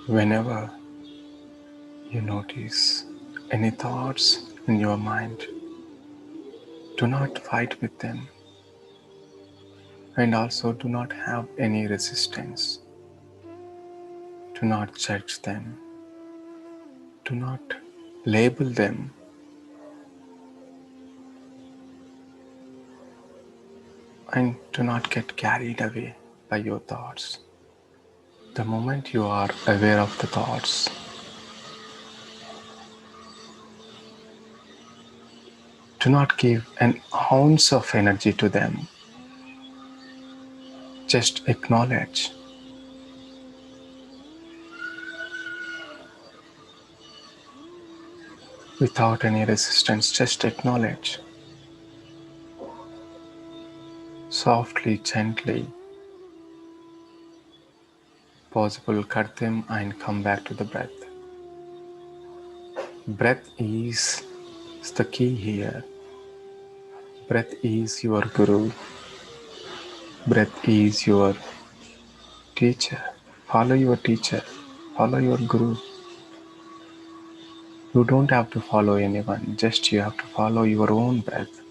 Whenever you notice any thoughts in your mind, do not fight with them and also do not have any resistance. Do not judge them. Do not label them and do not get carried away by your thoughts. The moment you are aware of the thoughts, do not give an ounce of energy to them. Just acknowledge. Without any resistance, just acknowledge. Softly, gently, possible, cut them and come back to the breath. Breath is the key here. Breath is your guru. Breath is your teacher. Follow your teacher. Follow your guru. You don't have to follow anyone. Just you have to follow your own breath.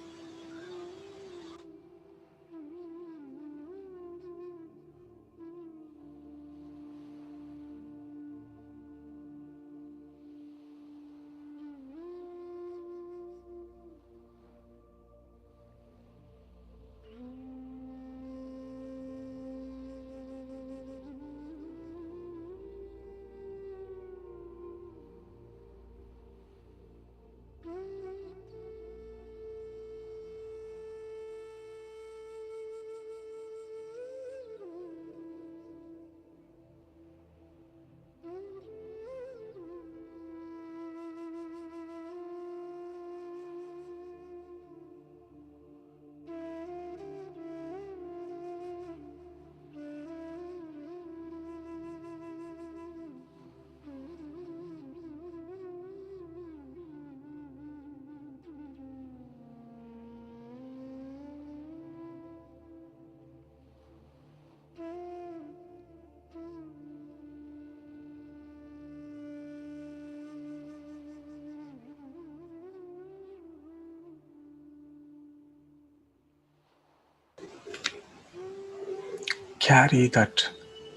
Carry that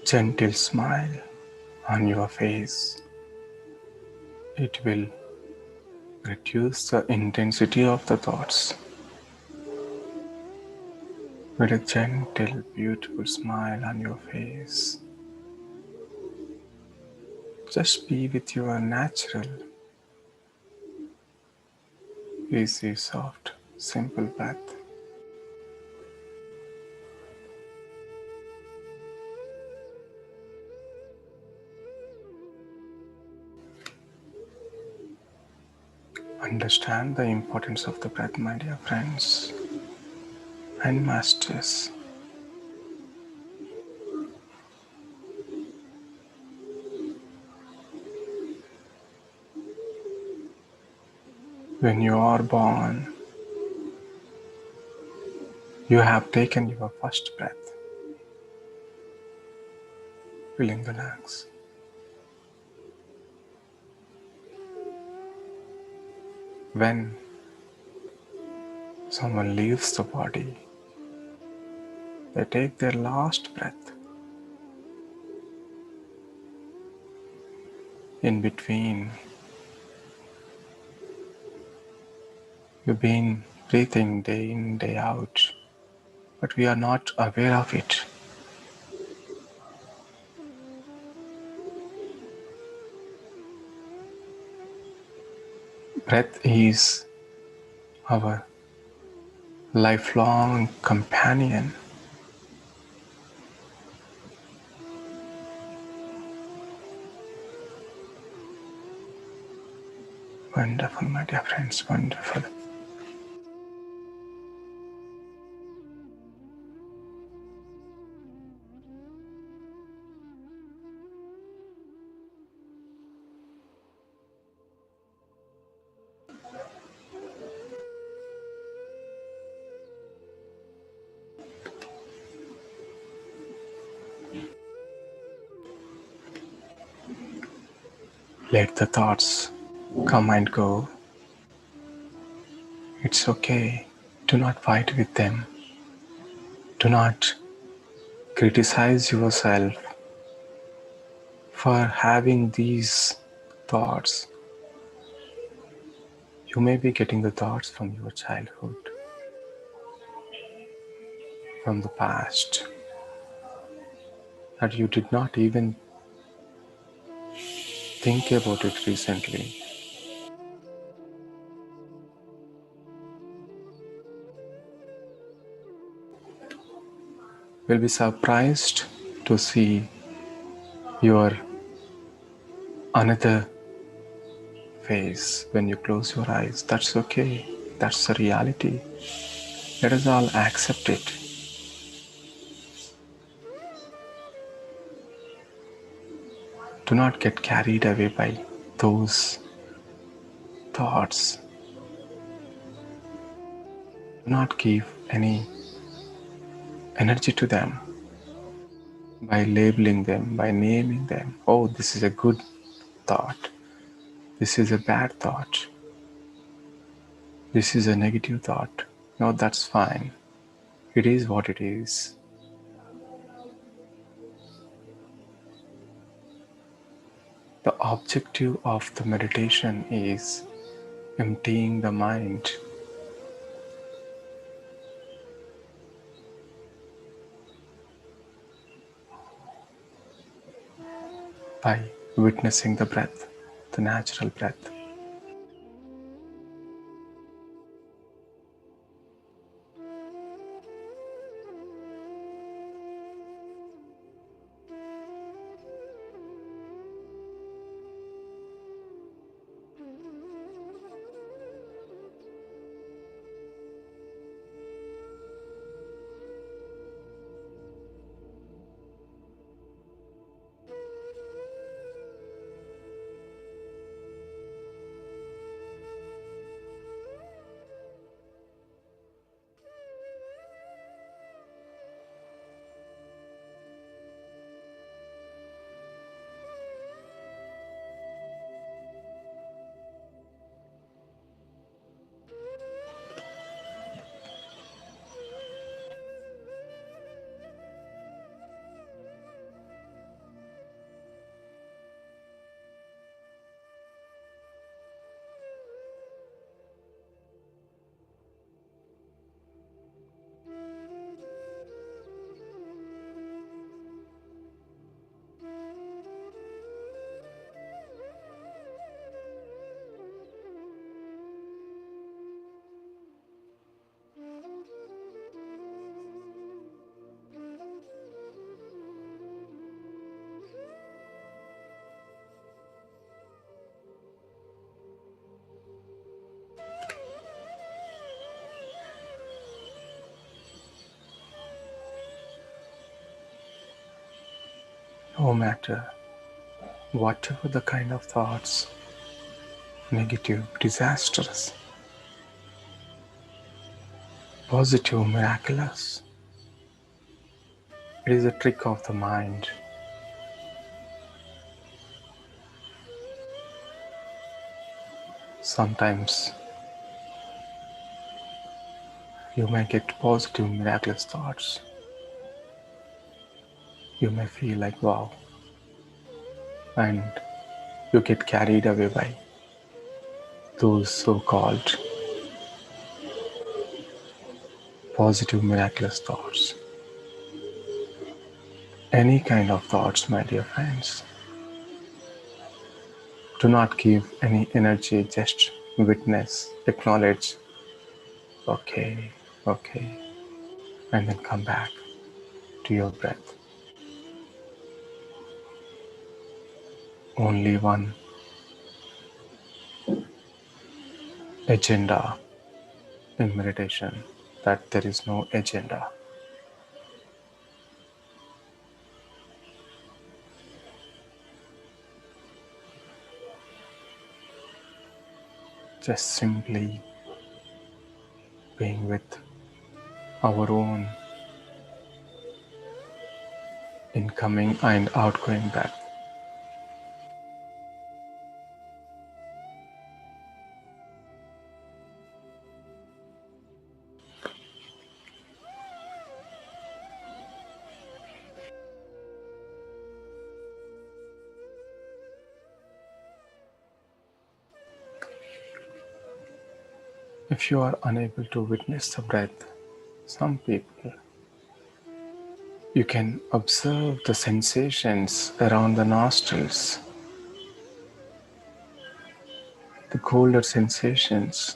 gentle smile on your face. It will reduce the intensity of the thoughts. With a gentle, beautiful smile on your face. Just be with your natural, easy, soft, simple breath. Understand the importance of the breath, my dear friends and masters. When you are born, you have taken your first breath, filling the lungs. When someone leaves the body, they take their last breath. In between, you've been breathing day in, day out, but we are not aware of it. Breath is our lifelong companion. Wonderful, my dear friends, wonderful. Let the thoughts come and go. It's okay. Do not fight with them. Do not criticize yourself for having these thoughts. You may be getting the thoughts from your childhood, from the past, that you did not even think about it recently. You'll be surprised to see your another face when you close your eyes. That's okay. That's the reality. Let us all accept it. Do not get carried away by those thoughts. Do not give any energy to them by labeling them, by naming them. Oh, this is a good thought. This is a bad thought. This is a negative thought. No, that's fine. It is what it is. The objective of the meditation is emptying the mind. By witnessing the breath, the natural breath. No matter whatever the kind of thoughts, negative, disastrous, positive, miraculous, it is a trick of the mind. Sometimes you may get positive, miraculous thoughts. You may feel like, wow, and you get carried away by those so-called positive, miraculous thoughts. Any kind of thoughts, my dear friends. Do not give any energy, just witness, acknowledge, okay, okay, and then come back to your breath. Only one agenda in meditation, that there is no agenda. Just simply being with our own incoming and outgoing breath. If you are unable to witness the breath, some people, you can observe the sensations around the nostrils, the colder sensations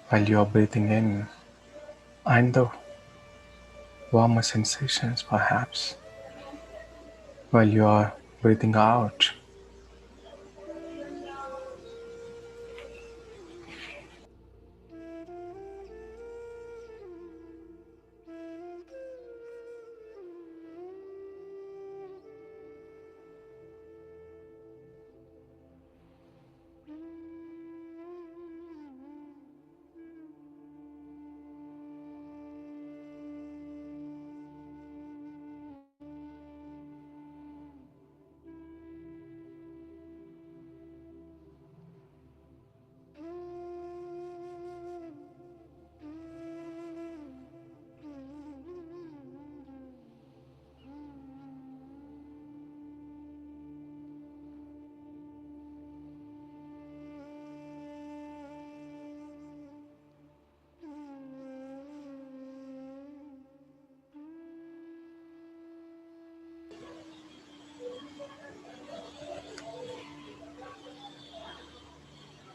while you are breathing in, and the warmer sensations perhaps while you are breathing out.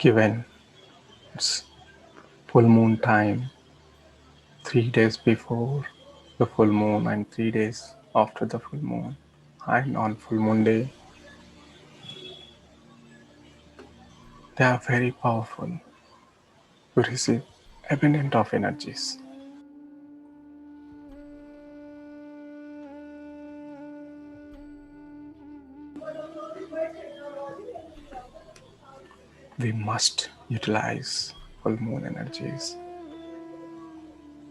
Given it's full moon time, 3 days before the full moon and 3 days after the full moon, and on full moon day, they are very powerful to receive abundant of energies. We must utilize full moon energies.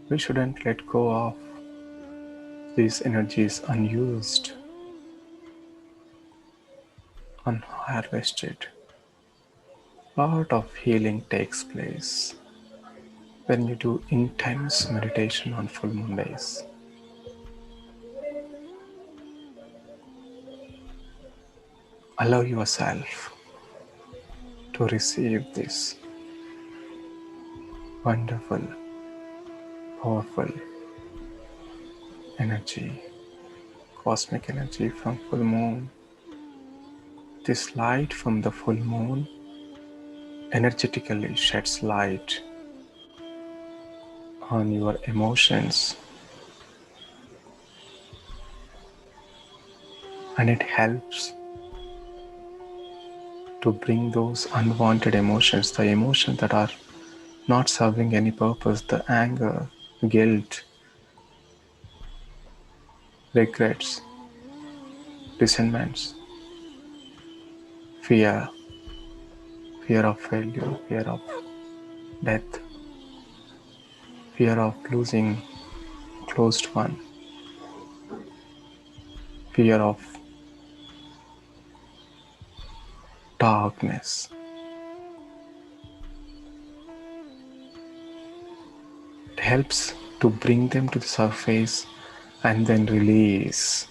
We shouldn't let go of these energies unused, unharvested. A lot of healing takes place when you do intense meditation on full moon days. Allow yourself to receive this wonderful, powerful energy, cosmic energy from full moon. This light from the full moon energetically sheds light on your emotions, and it helps to bring those unwanted emotions, the emotions that are not serving any purpose, the anger, guilt, regrets, resentments, fear, fear of failure, fear of death, fear of losing a closed one, fear of darkness. It helps to bring them to the surface and then release.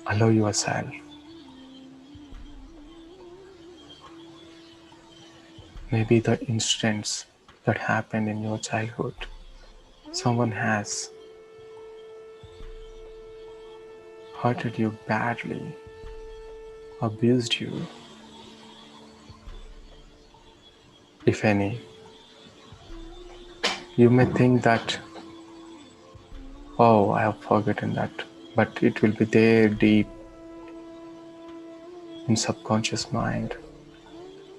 Allow yourself. Maybe the incidents that happened in your childhood, someone has hurted you badly, abused you, if any. You may think that, oh, I have forgotten that, but it will be there deep in subconscious mind.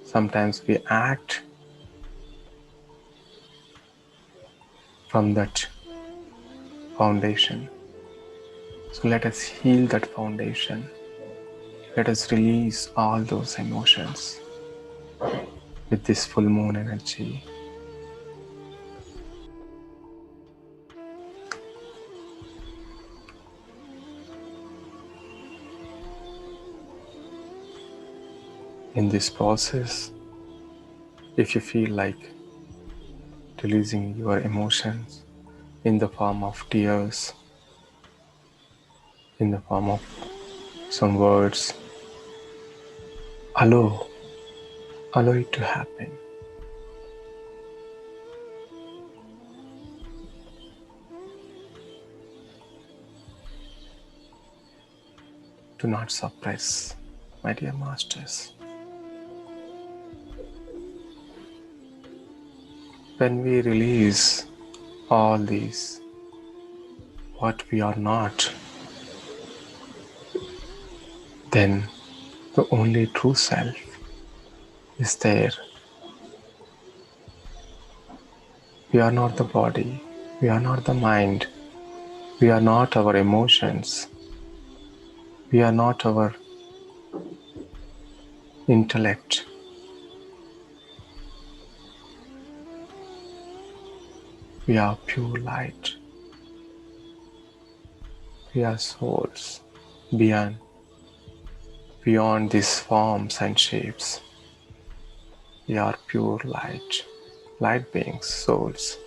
Sometimes we act from that foundation. So let us heal that foundation. Let us release all those emotions with this full moon energy. In this process, if you feel like releasing your emotions in the form of tears, in the form of some words, Allow, allow it to happen. Do not suppress, my dear masters. When we release all these, what we are not, then the only true self is there. We are not the body, we are not the mind, we are not our emotions, we are not our intellect. We are pure light. We are souls beyond these forms and shapes. We are pure light, light beings, souls.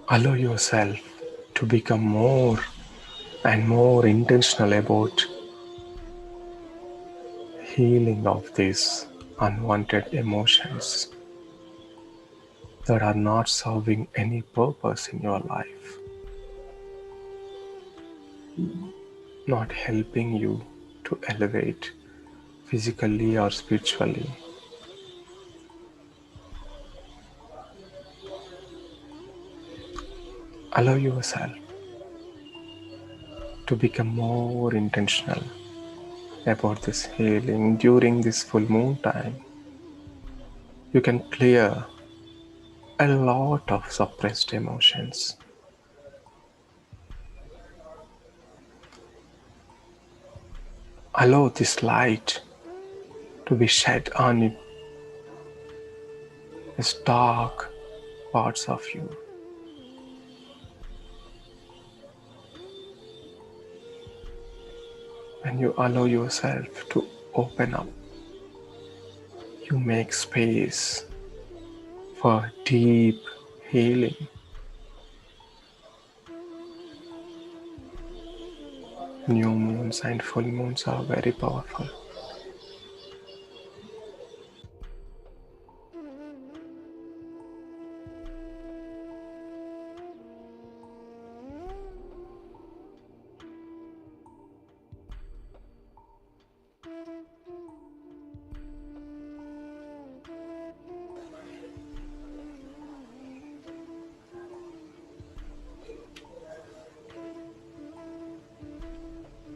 Allow yourself to become more and more intentional about healing of these unwanted emotions that are not serving any purpose in your life, not helping you to elevate physically or spiritually. Allow yourself to become more intentional about this healing during this full moon time. You can clear a lot of suppressed emotions. Allow this light to be shed on these dark parts of you. When you allow yourself to open up, you make space for deep healing. New moons and full moons are very powerful.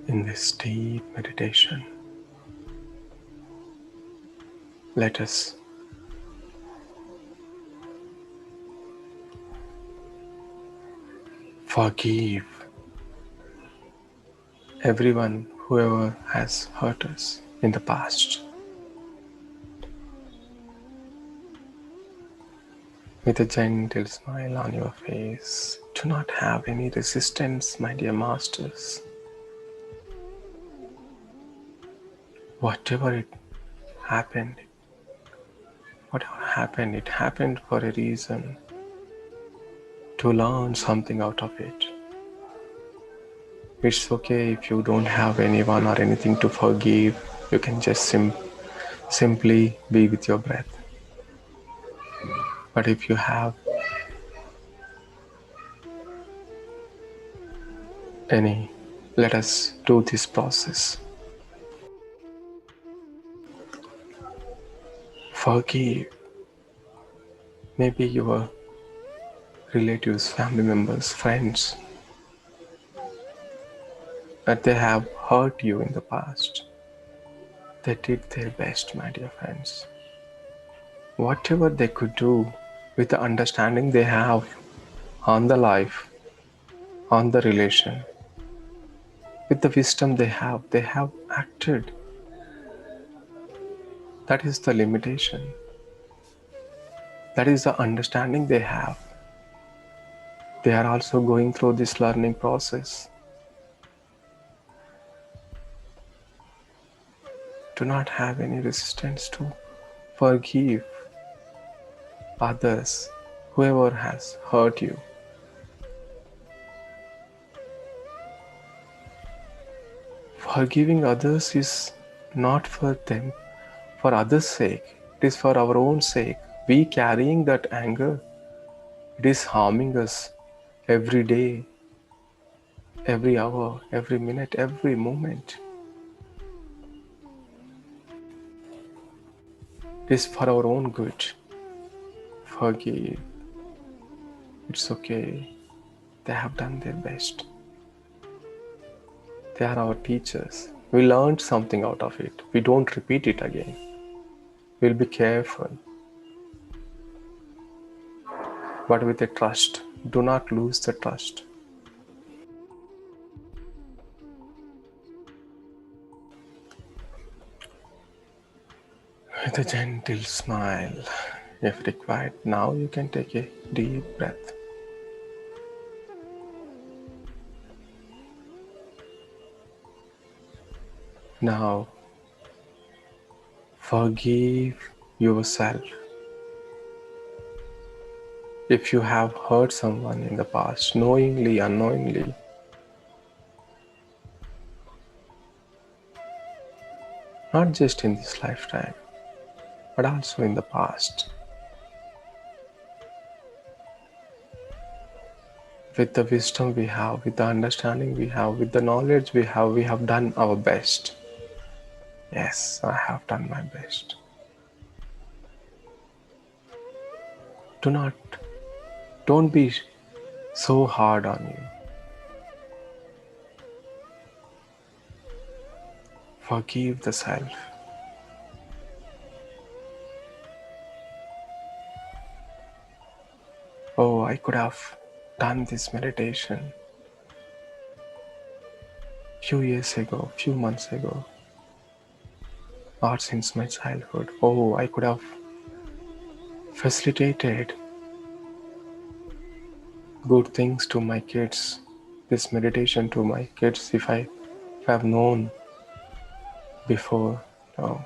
In this deep meditation, let us forgive everyone whoever has hurt us in the past. With a gentle smile on your face, do not have any resistance, my dear masters. Whatever happened, it happened for a reason, to learn something out of it. It's okay if you don't have anyone or anything to forgive. You can just simply be with your breath. But if you have any, let us do this process. Forgive maybe your relatives, family members, friends, that they have hurt you in the past. They did their best, my dear friends. Whatever they could do with the understanding they have on the life, on the relation. With the wisdom they have acted. That is the limitation. That is the understanding they have. They are also going through this learning process. Do not have any resistance to forgive others, whoever has hurt you. Forgiving others is not for them, for others' sake. It is for our own sake. We carrying that anger, it is harming us every day, every hour, every minute, every moment. It is for our own good. Forgive. It's okay. They have done their best. They are our teachers. We learned something out of it. We don't repeat it again. We'll be careful. But with a trust. Do not lose the trust. With a gentle smile, if required. Now you can take a deep breath. Now, forgive yourself. If you have hurt someone in the past, knowingly, unknowingly, not just in this lifetime, but also in the past, with the wisdom we have, with the understanding we have, with the knowledge we have done our best. Yes, I have done my best. Don't be so hard on you. Forgive the self. Oh, I could have done this meditation few years ago, few months ago, or since my childhood. Oh, I could have facilitated good things to my kids, this meditation to my kids if I have known before. No,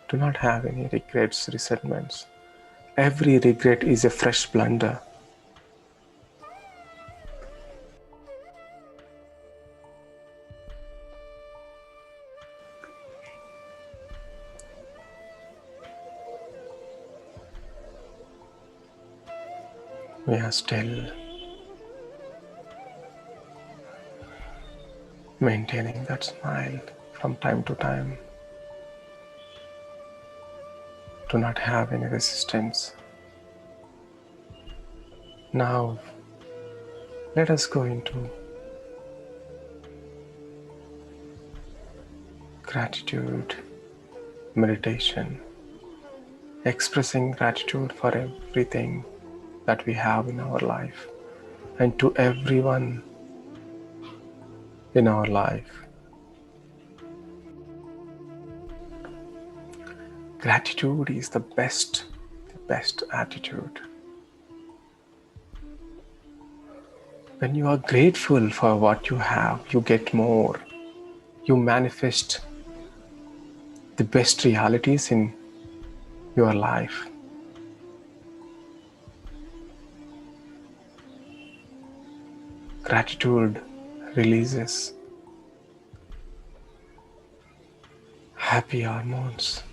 do not have any regrets, resentments. Every regret is a fresh blunder. We are still maintaining that smile from time to time. Do not have any resistance. Now, let us go into gratitude meditation, expressing gratitude for everything that we have in our life and to everyone in our life. Gratitude is the best attitude. When you are grateful for what you have, you get more. You manifest the best realities in your life. Gratitude releases happy hormones,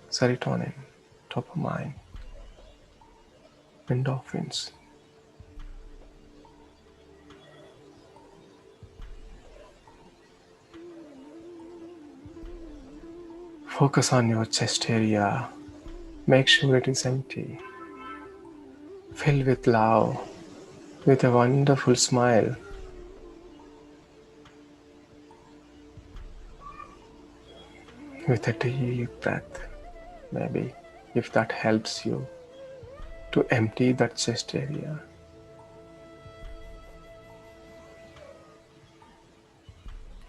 serotonin, dopamine, endorphins. Focus on your chest area. Make sure it is empty. Fill with love, with a wonderful smile. With a deep breath, maybe, if that helps you to empty that chest area.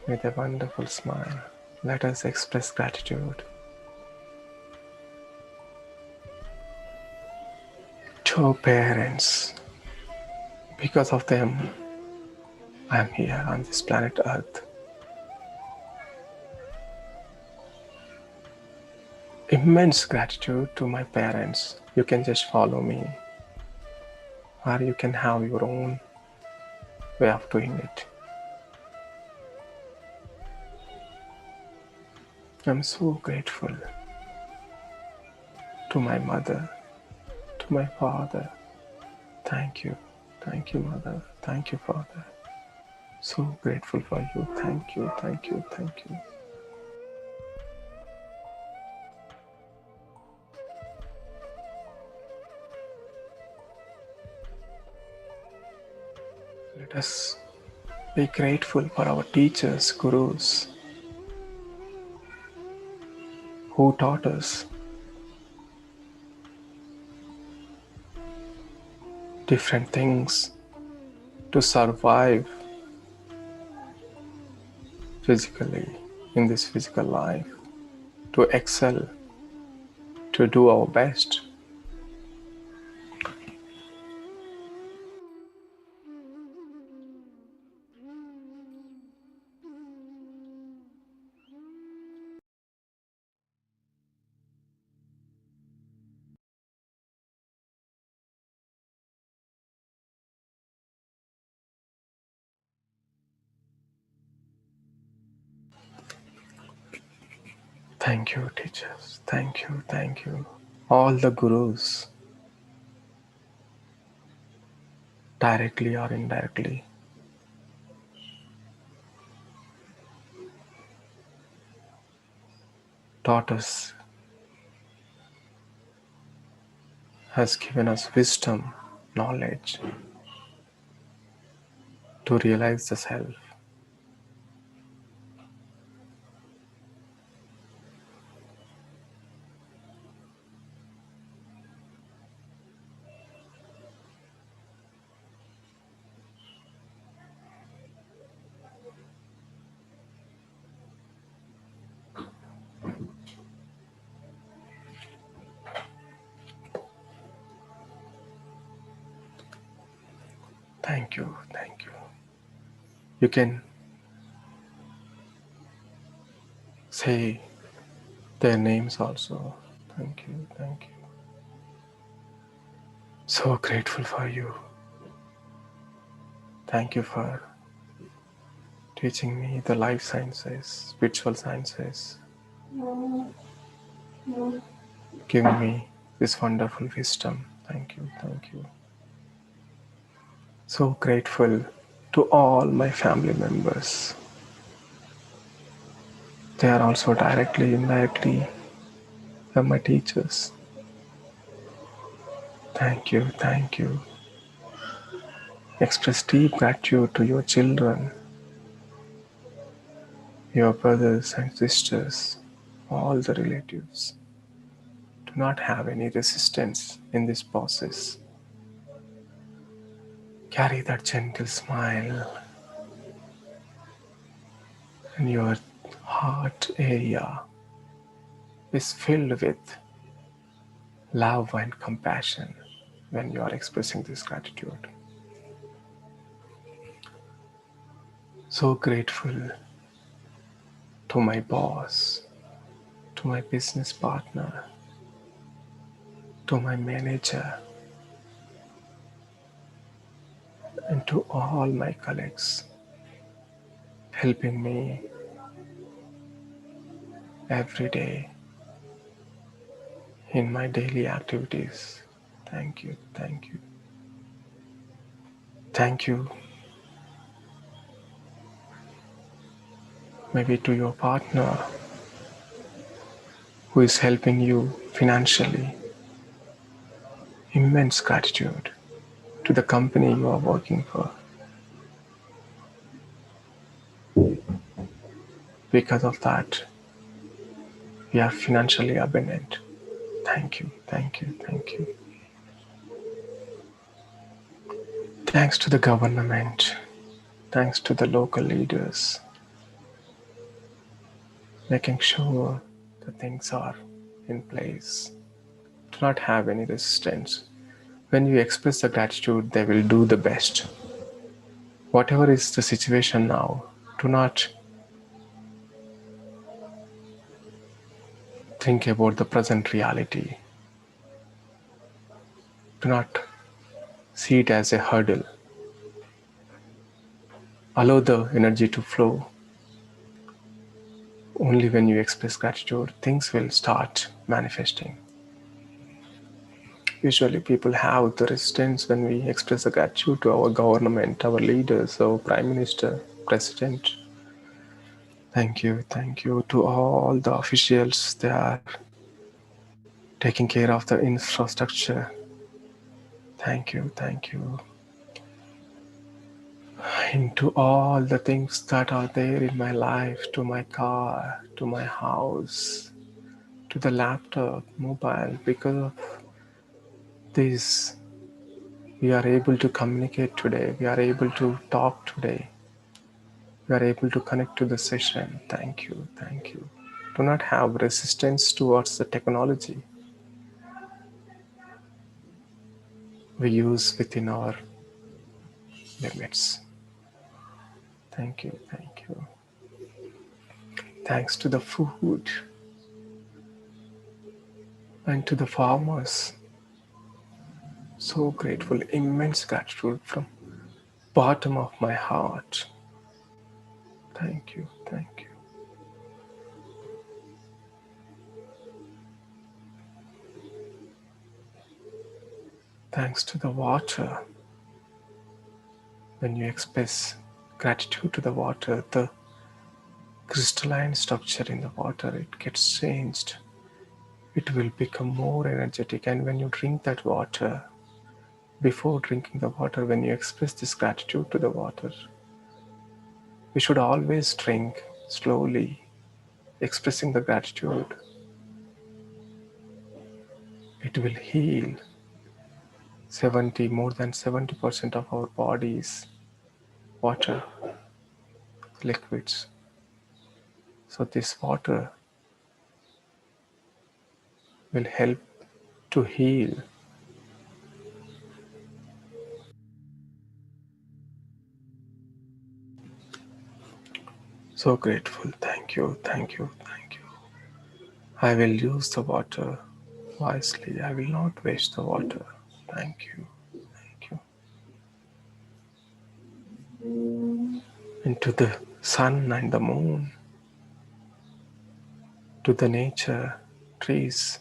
with a wonderful smile. Let us express gratitude to our parents. Because of them, I am here on this planet Earth. Immense gratitude to my parents. You can just follow me, or you can have your own way of doing it. I'm so grateful to my mother, to my father. Thank you. Thank you, mother. Thank you, father. So grateful for you. Thank you, thank you, thank you. Let us be grateful for our teachers, gurus, who taught us different things to survive physically in this physical life, to excel, to do our best. Thank you, teachers. Thank you, thank you. All the gurus, directly or indirectly, taught us, has given us wisdom, knowledge to realize the self. Thank you, thank you. You can say their names also. Thank you, thank you. So grateful for you. Thank you for teaching me the life sciences, spiritual sciences, giving me this wonderful wisdom. Thank you, thank you. So grateful to all my family members. They are also directly, indirectly, my teachers. Thank you, thank you. Express deep gratitude to your children, your brothers and sisters, all the relatives. Do not have any resistance in this process. Carry that gentle smile and your heart area is filled with love and compassion when you are expressing this gratitude. So grateful to my boss, to my business partner, to my manager, and to all my colleagues helping me every day in my daily activities. Thank you, thank you. Thank you, maybe to your partner who is helping you financially. Immense gratitude to the company you are working for. Because of that, we are financially abundant. Thank you, thank you, thank you. Thanks to the government, thanks to the local leaders, making sure the things are in place. Do not have any resistance. When you express the gratitude, they will do the best. Whatever is the situation now, do not think about the present reality. Do not see it as a hurdle. Allow the energy to flow. Only when you express gratitude, things will start manifesting. Usually, people have the resistance when we express the gratitude to our government, our leaders, our prime minister, president. Thank you to all the officials. They are taking care of the infrastructure. Thank you. Into all the things that are there in my life, to my car, to my house, to the laptop, mobile. Because of this, we are able to communicate today. We are able to talk today. We are able to connect to the session. Thank you. Thank you. Do not have resistance towards the technology we use within our limits. Thank you. Thank you. Thanks to the food and to the farmers. So grateful, immense gratitude from bottom of my heart. Thank you. Thank you. Thanks to the water. When you express gratitude to the water, the crystalline structure in the water, it gets changed. It will become more energetic. And when you drink that water, before drinking the water, when you express this gratitude to the water, we should always drink slowly, expressing the gratitude. It will heal more than 70% of our bodies, water, liquids. So this water will help to heal. So grateful. Thank you, thank you, thank you. I will use the water wisely. I will not waste the water. Thank you, thank you. Into the sun and the moon, to the nature, trees,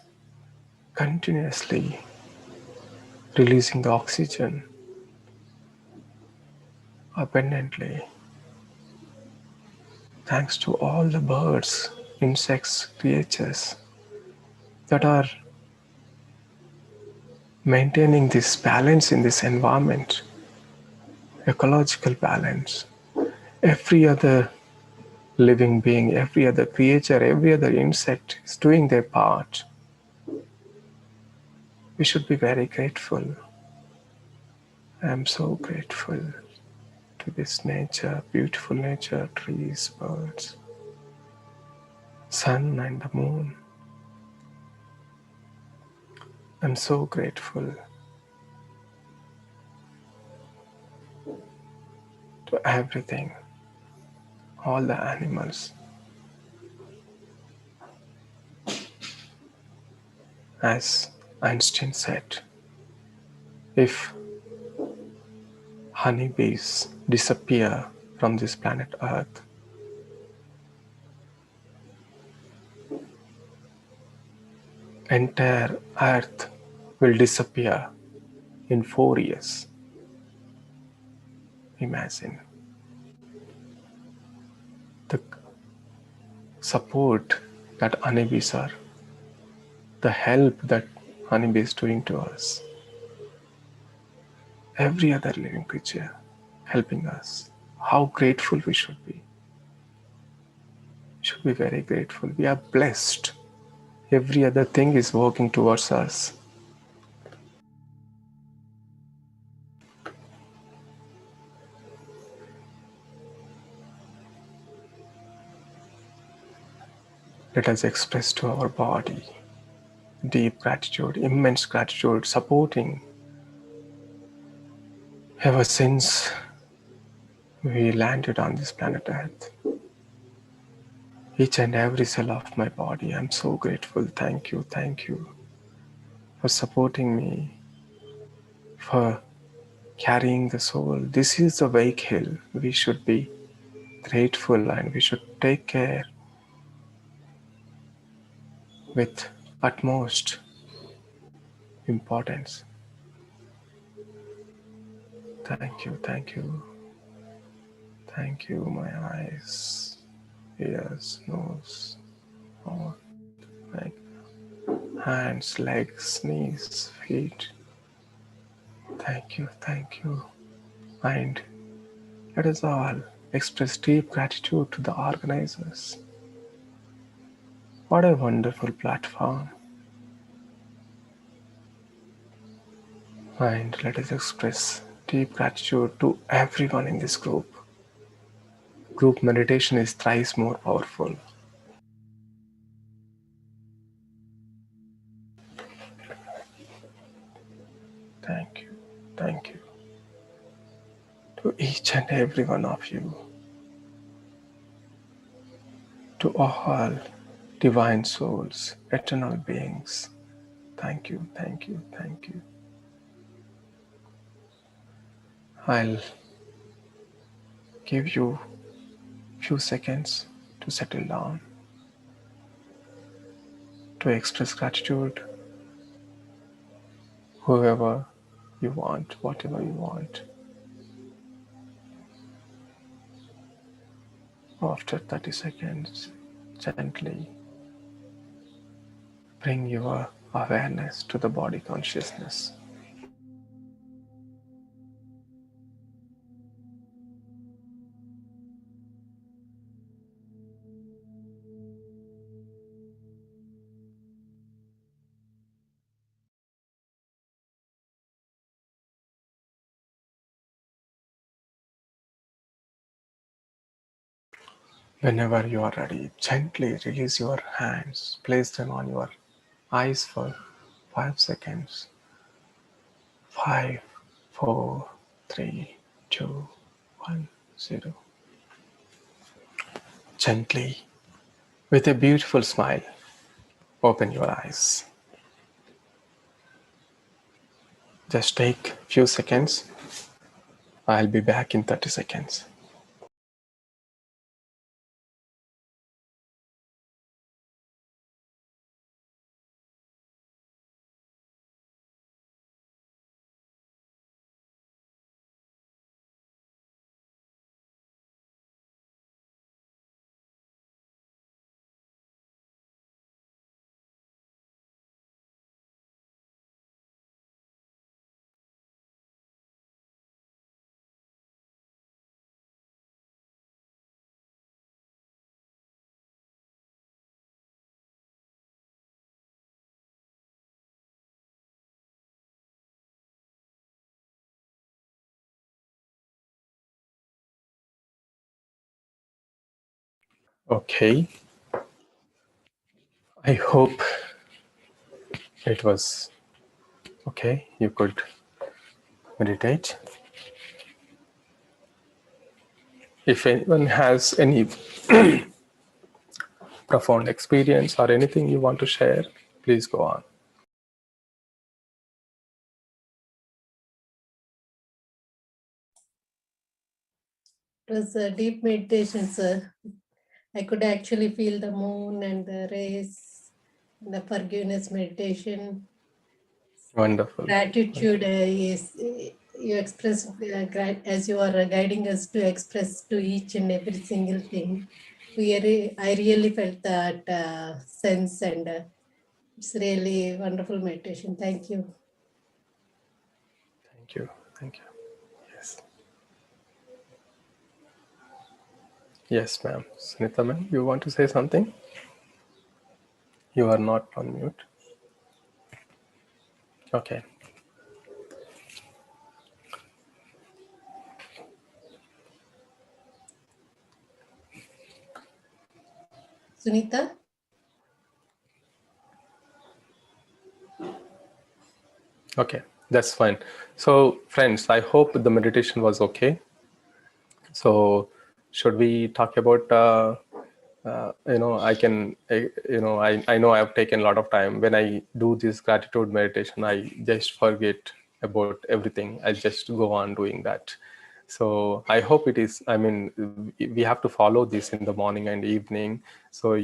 continuously releasing the oxygen abundantly. Thanks to all the birds, insects, creatures that are maintaining this balance in this environment, ecological balance. Every other living being, every other creature, every other insect is doing their part. We should be very grateful. I am so grateful to this nature, beautiful nature, trees, birds, sun and the moon. I'm so grateful to everything, all the animals. As Einstein said, if honeybees disappear from this planet Earth, entire Earth will disappear in 4 years. Imagine the support that honeybees are, the help that honeybees is doing to us, every other living creature helping us. How grateful we should be. We should be very grateful. We are blessed. Every other thing is working towards us. Let us express to our body deep gratitude, immense gratitude, supporting ever since we landed on this planet Earth. Each and every cell of my body, I'm so grateful. Thank you for supporting me, for carrying the soul. This is the vehicle. We should be grateful and we should take care with utmost importance. Thank you, my eyes, ears, nose, mouth, neck, hands, legs, knees, feet. Thank you. And let us all express deep gratitude to the organizers. What a wonderful platform. And let us express deep gratitude to everyone in this group. Group meditation is thrice more powerful. Thank you. Thank you to each and every one of you, to all divine souls, eternal beings. Thank you, thank you, thank you. I'll give you a few seconds to settle down, to express gratitude, whoever you want, whatever you want. After 30 seconds, gently bring your awareness to the body consciousness. Whenever you are ready, gently release your hands, place them on your eyes for 5 seconds. 5, 4, 3, 2, 1, 0. Gently, with a beautiful smile, open your eyes. Just take a few seconds. I'll be back in 30 seconds. Okay, I hope it was okay. You could meditate. If anyone has any profound experience or anything you want to share, please go on. It was a deep meditation, sir. I could actually feel the moon and the rays, the forgiveness meditation. Wonderful. Gratitude is you express as you are guiding us to express to each and every single thing. I really felt that sense, and it's really wonderful meditation. Thank you. Thank you. Thank you. Yes. Yes, ma'am. Sunita ma'am, you want to say something? You are not on mute. Okay. Sunita? Okay, that's fine. So, friends, I hope the meditation was okay. So, should we talk about? I can. I know I've taken a lot of time. When I do this gratitude meditation, I just forget about everything. I just go on doing that. So I hope it is. I mean, we have to follow this in the morning and evening. So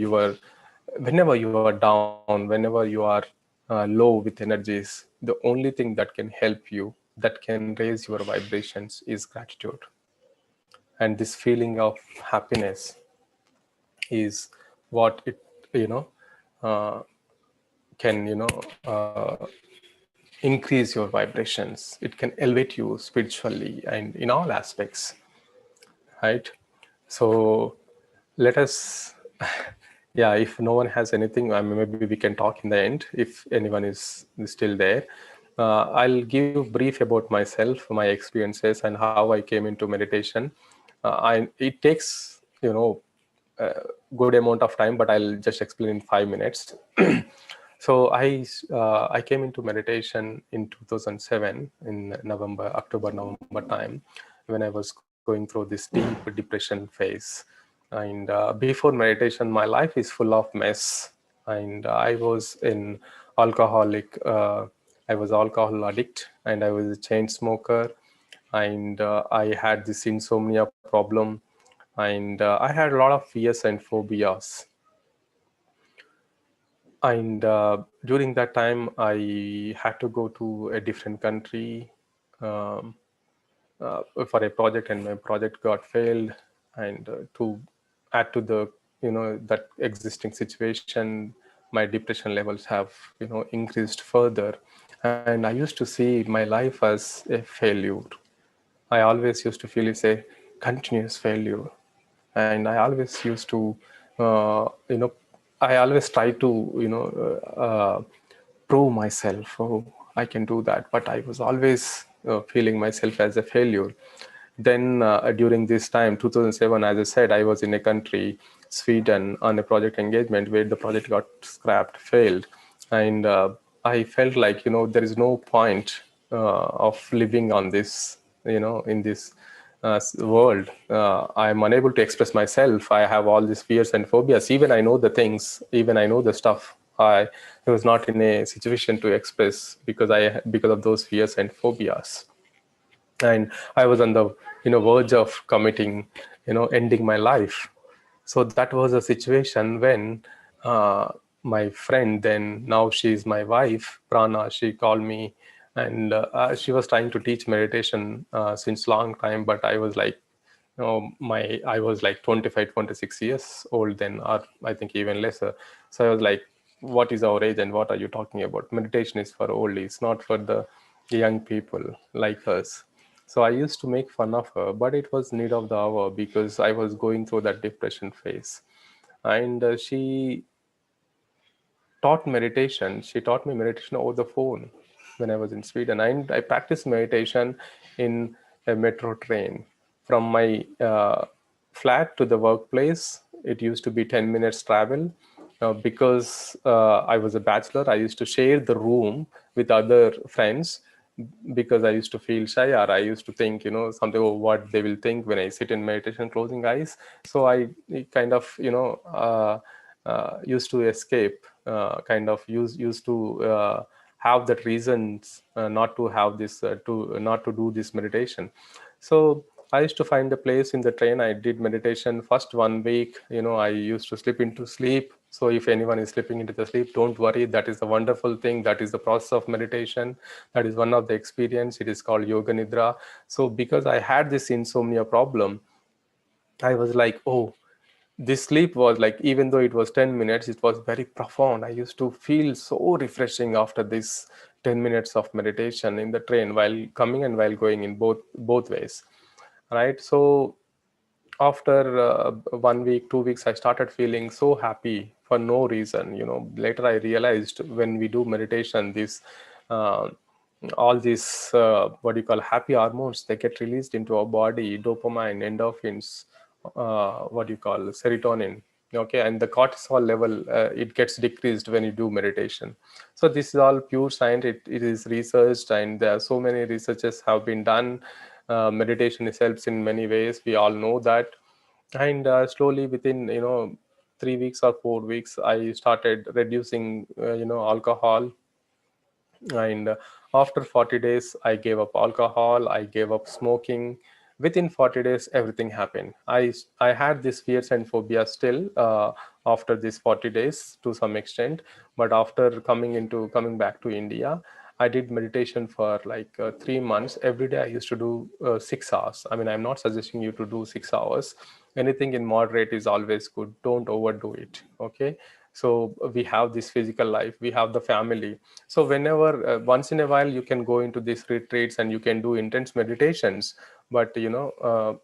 whenever you are down, whenever you are low with energies, the only thing that can help you, that can raise your vibrations, is gratitude. And this feeling of happiness is what it, you know, uh, can, increase your vibrations. It can elevate you spiritually and in all aspects, right? So let us, yeah, if no one has anything, I mean, maybe we can talk in the end if anyone is still there. I'll give brief about myself, my experiences, and how I came into meditation. It takes, a good amount of time, but I'll just explain in 5 minutes. So I came into meditation in 2007 in November, October, November time, when I was going through this deep depression phase. And before meditation, my life is full of mess. And I was alcohol addict, and I was a chain smoker, and I had this insomnia problem, and I had a lot of fears and phobias. And during that time, I had to go to a different country, um, for a project, and my project got failed. And to add to the, that existing situation, my depression levels have, increased further. And I used to see my life as a failure. I always used to feel it's a continuous failure. And I always used to, I always try to, prove myself. Oh, I can do that. But I was always feeling myself as a failure. Then during this time, 2007, as I said, I was in a country, Sweden, on a project engagement where the project got scrapped, failed. And I felt like, there is no point of living on this, in this world. I'm unable to express myself. I have all these fears and phobias. Even I know the things, even I know the stuff. I was not in a situation to express because of those fears and phobias. And I was on the, verge of committing, ending my life. So that was a situation when my friend, then now she's my wife, Prana, she called me, and she was trying to teach meditation since long time. But I was like, I was like 25, 26 years old then, or I think even lesser. So I was like, what is our age and what are you talking about? Meditation is for oldies, not for the young people like us. So I used to make fun of her, but it was need of the hour because I was going through that depression phase. And she taught meditation. She taught me meditation over the phone when I was in Sweden. And I practiced meditation in a metro train from my flat to the workplace. It used to be 10 minutes travel. Because I was a bachelor, I used to share the room with other friends because I used to feel shy, or I used to think, something of what they will think when I sit in meditation, closing eyes. So I kind of, used to escape, kind of used to have that reasons not to have this, to not to do this meditation. So I used to find a place in the train. I did meditation first 1 week. I used to slip into sleep. So if anyone is slipping into the sleep, don't worry. That is the wonderful thing. That is the process of meditation. That is one of the experience. It is called yoga nidra. So because I had this insomnia problem, I was like, oh, this sleep was like, even though it was 10 minutes, it was very profound. I used to feel so refreshing after this 10 minutes of meditation in the train, while coming and while going, in both ways, right? So after 1 week, 2 weeks, I started feeling so happy for no reason. Later I realized when we do meditation, this uh, all these what you call happy hormones, they get released into our body: dopamine, endorphins, what you call serotonin. Okay, and the cortisol level, it gets decreased when you do meditation. So this is all pure science. It is researched, and there are so many researches have been done. Meditation is helps in many ways, we all know that. And slowly, within 3 weeks or 4 weeks, I started reducing alcohol. And after 40 days, I gave up alcohol, I gave up smoking. Within 40 days, everything happened. I had this fears and phobia still after these 40 days to some extent. But after coming back to India, I did meditation for like 3 months. Every day I used to do 6 hours. I mean, I'm not suggesting you to do 6 hours. Anything in moderate is always good. Don't overdo it. Okay. So we have this physical life, we have the family. So whenever once in a while you can go into these retreats and you can do intense meditations. But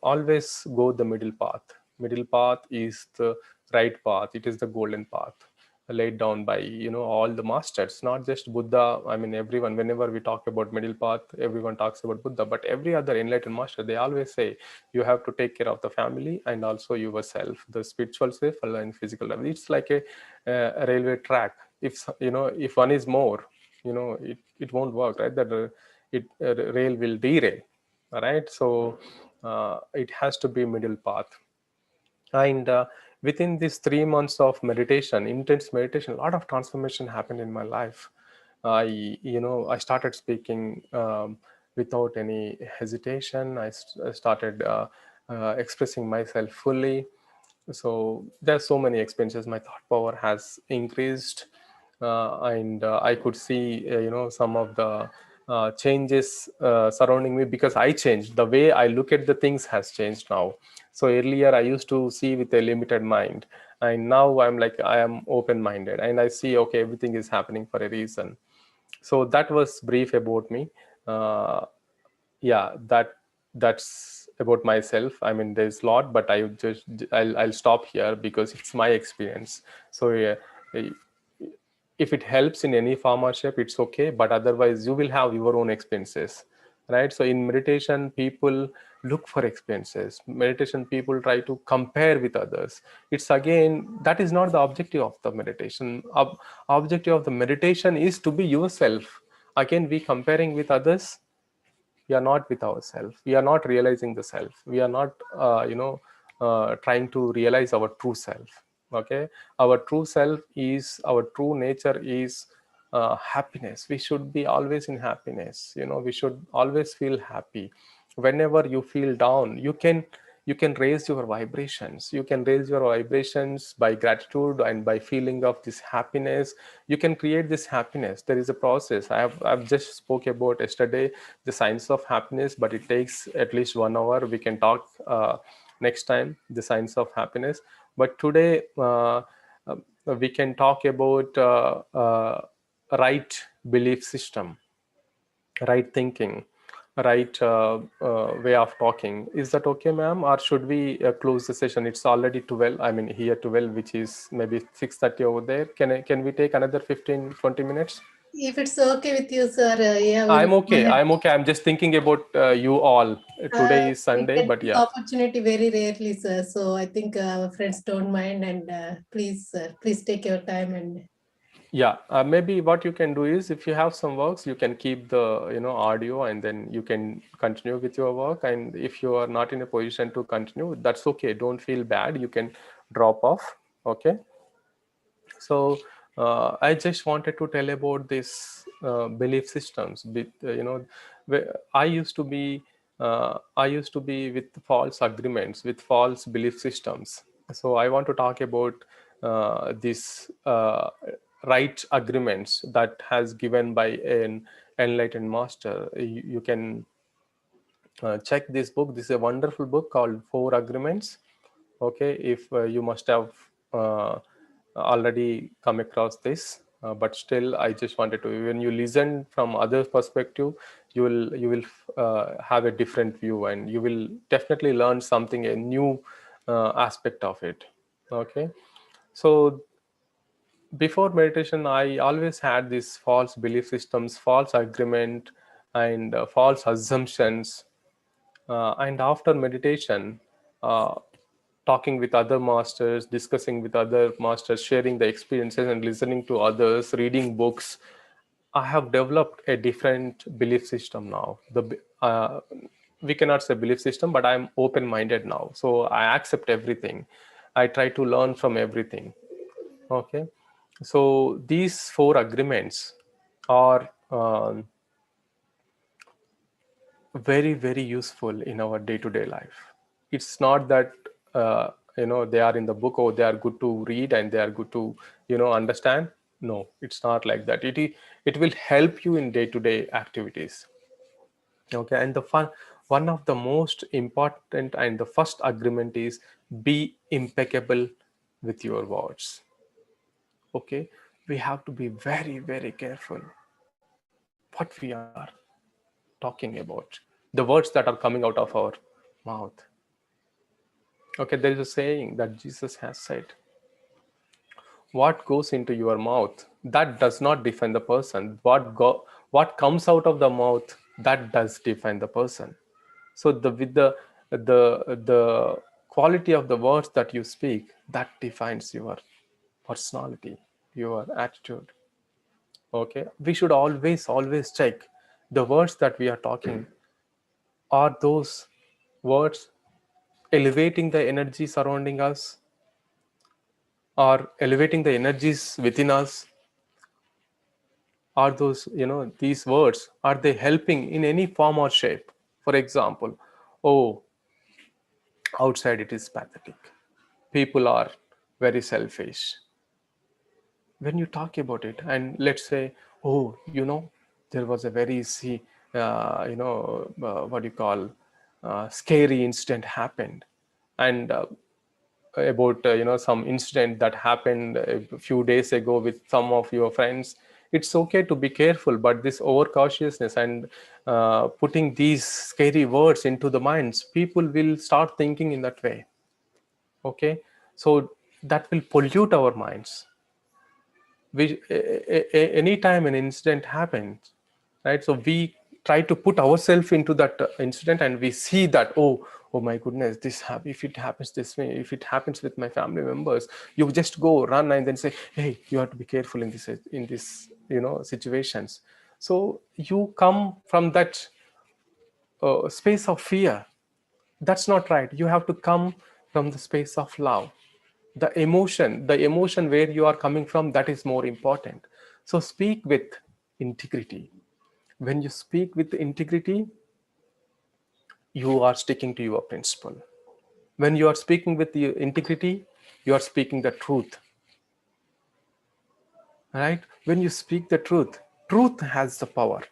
always go the middle path. Middle path is the right path. It is the golden path laid down by all the masters, not just Buddha. I mean, everyone, whenever we talk about middle path, everyone talks about Buddha, but every other enlightened master, they always say you have to take care of the family and also yourself, the spiritual self and physical life. It's like a railway track. If one is more, it won't work, right? That rail will derail. All right. So it has to be middle path. And within these 3 months of meditation, intense meditation, a lot of transformation happened in my life. I started speaking without any hesitation. I started expressing myself fully. So there's so many experiences. My thought power has increased. And I could see some of the changes surrounding me, because I changed. The way I look at the things has changed now. So earlier I used to see with a limited mind, and now I'm like, I am open minded, and I see, okay, everything is happening for a reason. So that was brief about me. uh, yeah, that's about myself. I mean, there's a lot, but I'll stop here because it's my experience. So yeah, if it helps in any form or shape, it's okay, but otherwise you will have your own experiences, right? So in meditation, people look for experiences. Meditation, people try to compare with others. It's again, that is not the objective of the meditation. Objective of the meditation is to be yourself. Again, we comparing with others, we are not with ourselves, we are not realizing the self, we are not trying to realize our true self. Okay, our true self is, our true nature is happiness. We should be always in happiness. We should always feel happy. Whenever you feel down, you can raise your vibrations. You can raise your vibrations by gratitude and by feeling of this happiness. You can create this happiness. There is a process. I've just spoke about yesterday the science of happiness, but it takes at least 1 hour. We can talk next time, the science of happiness. But today we can talk about right belief system, right thinking, right way of talking. Is that okay, ma'am? Or should we close the session? It's already 12. I mean, here 12, which is maybe 6:30 over there. Can we take another 15-20 minutes? If it's okay with you, sir, yeah, we'll I'm go okay. ahead. I'm okay. I'm just thinking about you all. Today is We Sunday, get but this yeah. opportunity very rarely, sir. So I think our friends don't mind, and please, sir, please take your time and Yeah, maybe what you can do is, if you have some works, you can keep the audio, and then you can continue with your work. And if you are not in a position to continue, that's okay. Don't feel bad. You can drop off. Okay. So I just wanted to tell about this belief systems. I used to be with false agreements, with false belief systems. So I want to talk about these right agreements that has given by an enlightened master. You can check this book. This is a wonderful book called Four Agreements. Okay, if you must have already come across this, but still I just wanted to, when you listen from other perspective, you will have a different view, and you will definitely learn something, a new aspect of it. Okay, so before meditation, I always had these false belief systems, false agreement, and false assumptions. And after meditation, uh, talking with other masters, discussing with other masters, sharing the experiences and listening to others, reading books, I have developed a different belief system now. We cannot say belief system, but I'm open minded now. So I accept everything. I try to learn from everything. Okay. So these four agreements are very, very useful in our day to day life. It's not that, they are in the book or they are good to read and they are good to, understand. No, it's not like that. It will help you in day to day activities. Okay. And one of the most important and the first agreement is be impeccable with your words. Okay. We have to be very, very careful what we are talking about, the words that are coming out of our mouth. Okay, there is a saying that Jesus has said, what goes into your mouth, that does not define the person. What comes out of the mouth, that does define the person. So the quality of the words that you speak, that defines your personality, your attitude. Okay, we should always check the words that we are talking, are those words elevating the energy surrounding us, or elevating the energies within us. Are those, these words, are they helping in any form or shape? For example, oh, outside it is pathetic, people are very selfish. When you talk about it, and let's say, oh, there was a very what do you call, scary incident happened, and about some incident that happened a few days ago with some of your friends. It's okay to be careful, but this overcautiousness and putting these scary words into the minds, people will start thinking in that way. Okay, so that will pollute our minds. Anytime an incident happens, right, so we try to put ourselves into that incident, and we see that, oh my goodness, if it happens this way, if it happens with my family members, you just go run and then say, hey, you have to be careful in this situations. So you come from that space of fear. That's not right. You have to come from the space of love. The emotion where you are coming from, that is more important. So speak with integrity. When you speak with integrity, you are sticking to your principle. When you are speaking with the integrity, you are speaking the truth. Right? When you speak the truth has the power.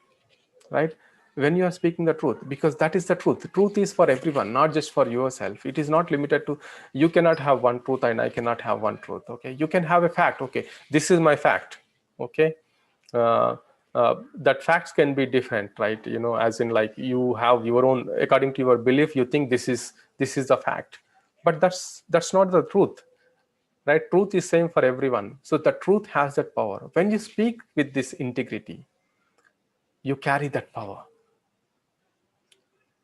Right? When you are speaking the truth, because that is the truth is for everyone, not just for yourself. It is not limited to, you cannot have one truth and I cannot have one truth. Okay, you can have a fact. Okay, this is my fact. Okay, uh, that facts can be different, right? As in, like, you have your own, according to your belief, you think this is the fact, but that's not the truth. Right? Truth is same for everyone. So the truth has that power. When you speak with this integrity, you carry that power.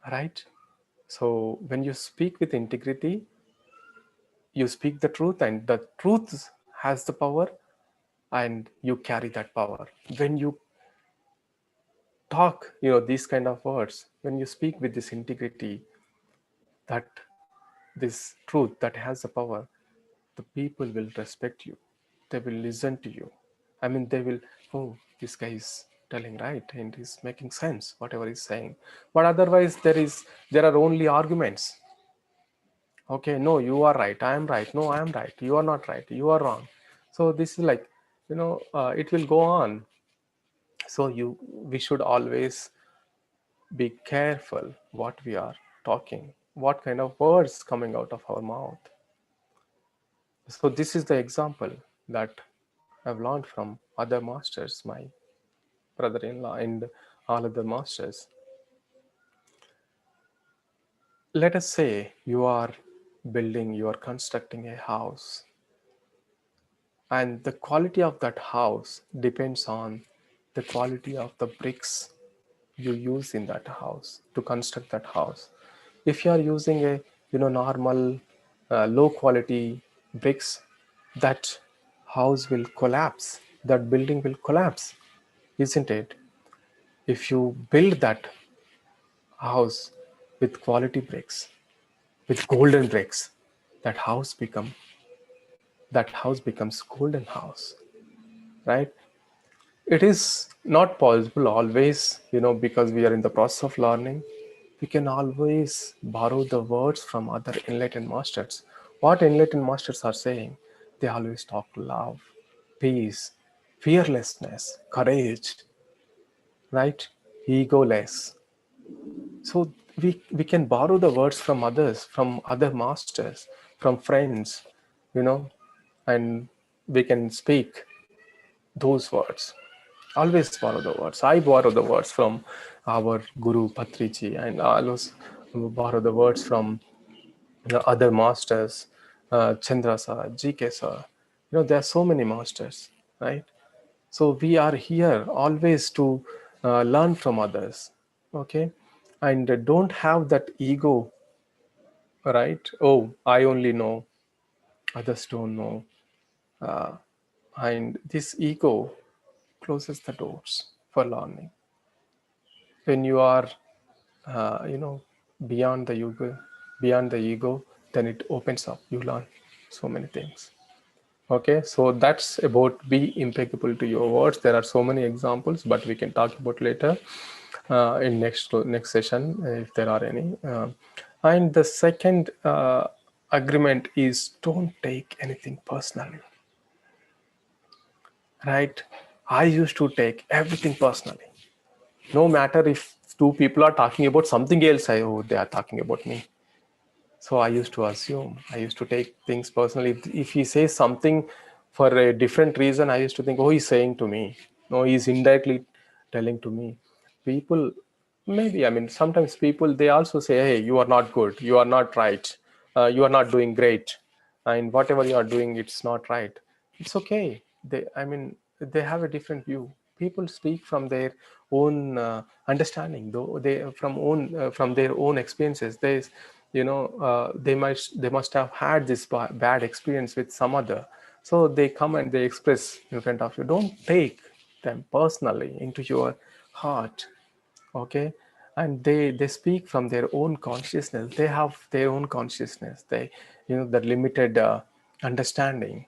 Right? So when you speak with integrity, you speak the truth, and the truth has the power, and you carry that power. When you talk, these kind of words, when you speak with this integrity, that this truth that has the power, the people will respect you. They will listen to you. I mean, they will, oh, this guy is telling right and he's making sense, whatever he's saying. But otherwise, there are only arguments. Okay, no, you are right, I am right, no, I am right, you are not right, you are wrong. So this is like, it will go on. So we should always be careful what we are talking, what kind of words coming out of our mouth. So this is the example that I've learned from other masters, my brother-in-law and all other masters. Let us say you are constructing a house, and the quality of that house depends on the quality of the bricks you use in that house to construct that house. If you are using a normal low quality bricks, that house will collapse, that building will collapse, isn't it? If you build that house with quality bricks, with golden bricks, that house become that house becomes golden house, right? It is not possible always, because we are in the process of learning. We can always borrow the words from other enlightened masters. What enlightened masters are saying, they always talk love, peace, fearlessness, courage, right? Egoless. So we can borrow the words from others, from other masters, from friends, you know, and we can speak those words. Always borrow the words. I borrow the words from our Guru Patriji, and I always borrow the words from the other masters, Chandra sir, GK sir. There are so many masters, right? So we are here always to learn from others, okay? And don't have that ego, right? Oh, I only know, others don't know. Uh, and this ego closes the doors for learning. When you are, beyond the ego, then it opens up. You learn so many things. Okay, so that's about be impeccable to your words. There are so many examples, but we can talk about later in next session if there are any. And the second agreement is don't take anything personally. Right? I used to take everything personally. No matter if two people are talking about something else, they are talking about me. So I used to assume, I used to take things personally. If he says something for a different reason, I used to think, oh, he's saying to me. No, he's indirectly telling to me. People, maybe, I mean, sometimes people, they also say, hey, you are not good. You are not right. You are not doing great. And whatever you are doing, it's not right. It's okay. They have a different view. People speak from their own understanding, though from their own experiences. They must have had this bad experience with some other, so they come and they express in front of you. Don't take them personally into your heart, okay? And they speak from their own consciousness. They have their own consciousness. They, the limited understanding.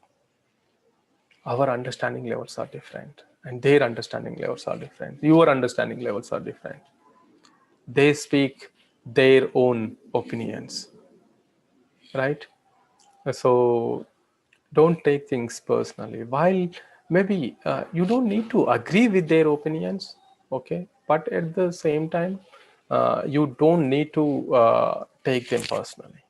Our understanding levels are different, and their understanding levels are different. Your understanding levels are different. They speak their own opinions, right? So don't take things personally. While maybe you don't need to agree with their opinions, okay? But at the same time, you don't need to take them personally,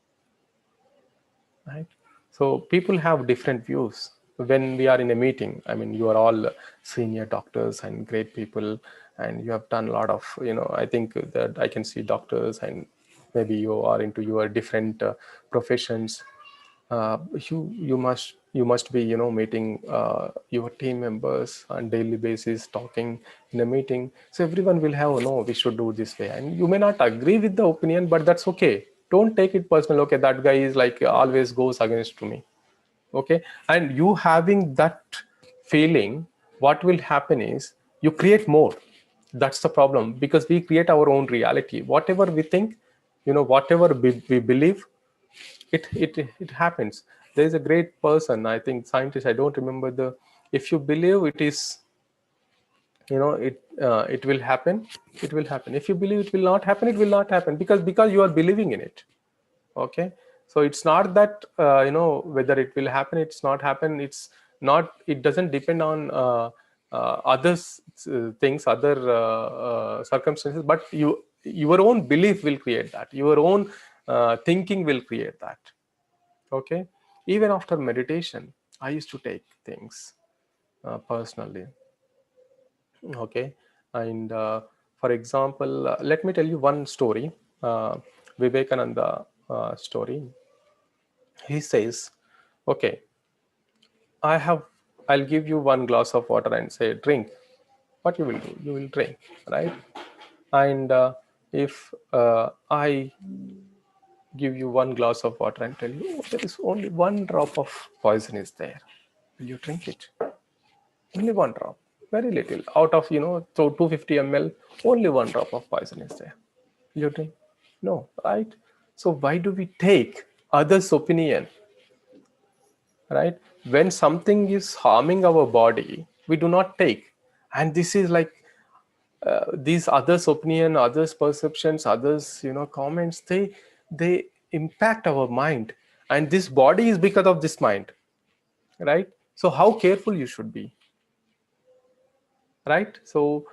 right? So people have different views. When we are in a meeting, I mean, you are all senior doctors and great people, and you have done a lot of, I think that I can see doctors, and maybe you are into your different professions. You must be, meeting your team members on daily basis, talking in a meeting. So everyone will have, no, we should do this way, and you may not agree with the opinion, but that's okay. Don't take it personal. Okay, that guy is like always goes against me. Okay, and you having that feeling, what will happen is you create more. That's the problem, because we create our own reality. Whatever we think, whatever we believe, it happens. There is a great person, I think scientist, I don't remember the, if you believe it is, it will happen, it will happen. If you believe it will not happen, it will not happen, because you are believing in it. Okay, so it's not that whether it will happen, it's not happen, it's not, it doesn't depend on others things, other circumstances, but your own belief will create that, your own thinking will create that. Okay, even after meditation, I used to take things personally. Okay, and for example, let me tell you one story, Vivekananda story. He says, okay, I'll give you one glass of water and say drink. What you will do, you will drink, right? And if I give you one glass of water and tell you, oh, there is only one drop of poison is there. Will you drink it? Only one drop, very little. Out of, so 250 ml, only one drop of poison is there. Will you drink? No, right? So why do we take others' opinion, right? When something is harming our body, we do not take. And this is like these others' opinion, others' perceptions, others, comments, they impact our mind. And this body is because of this mind, right? So how careful you should be, right? So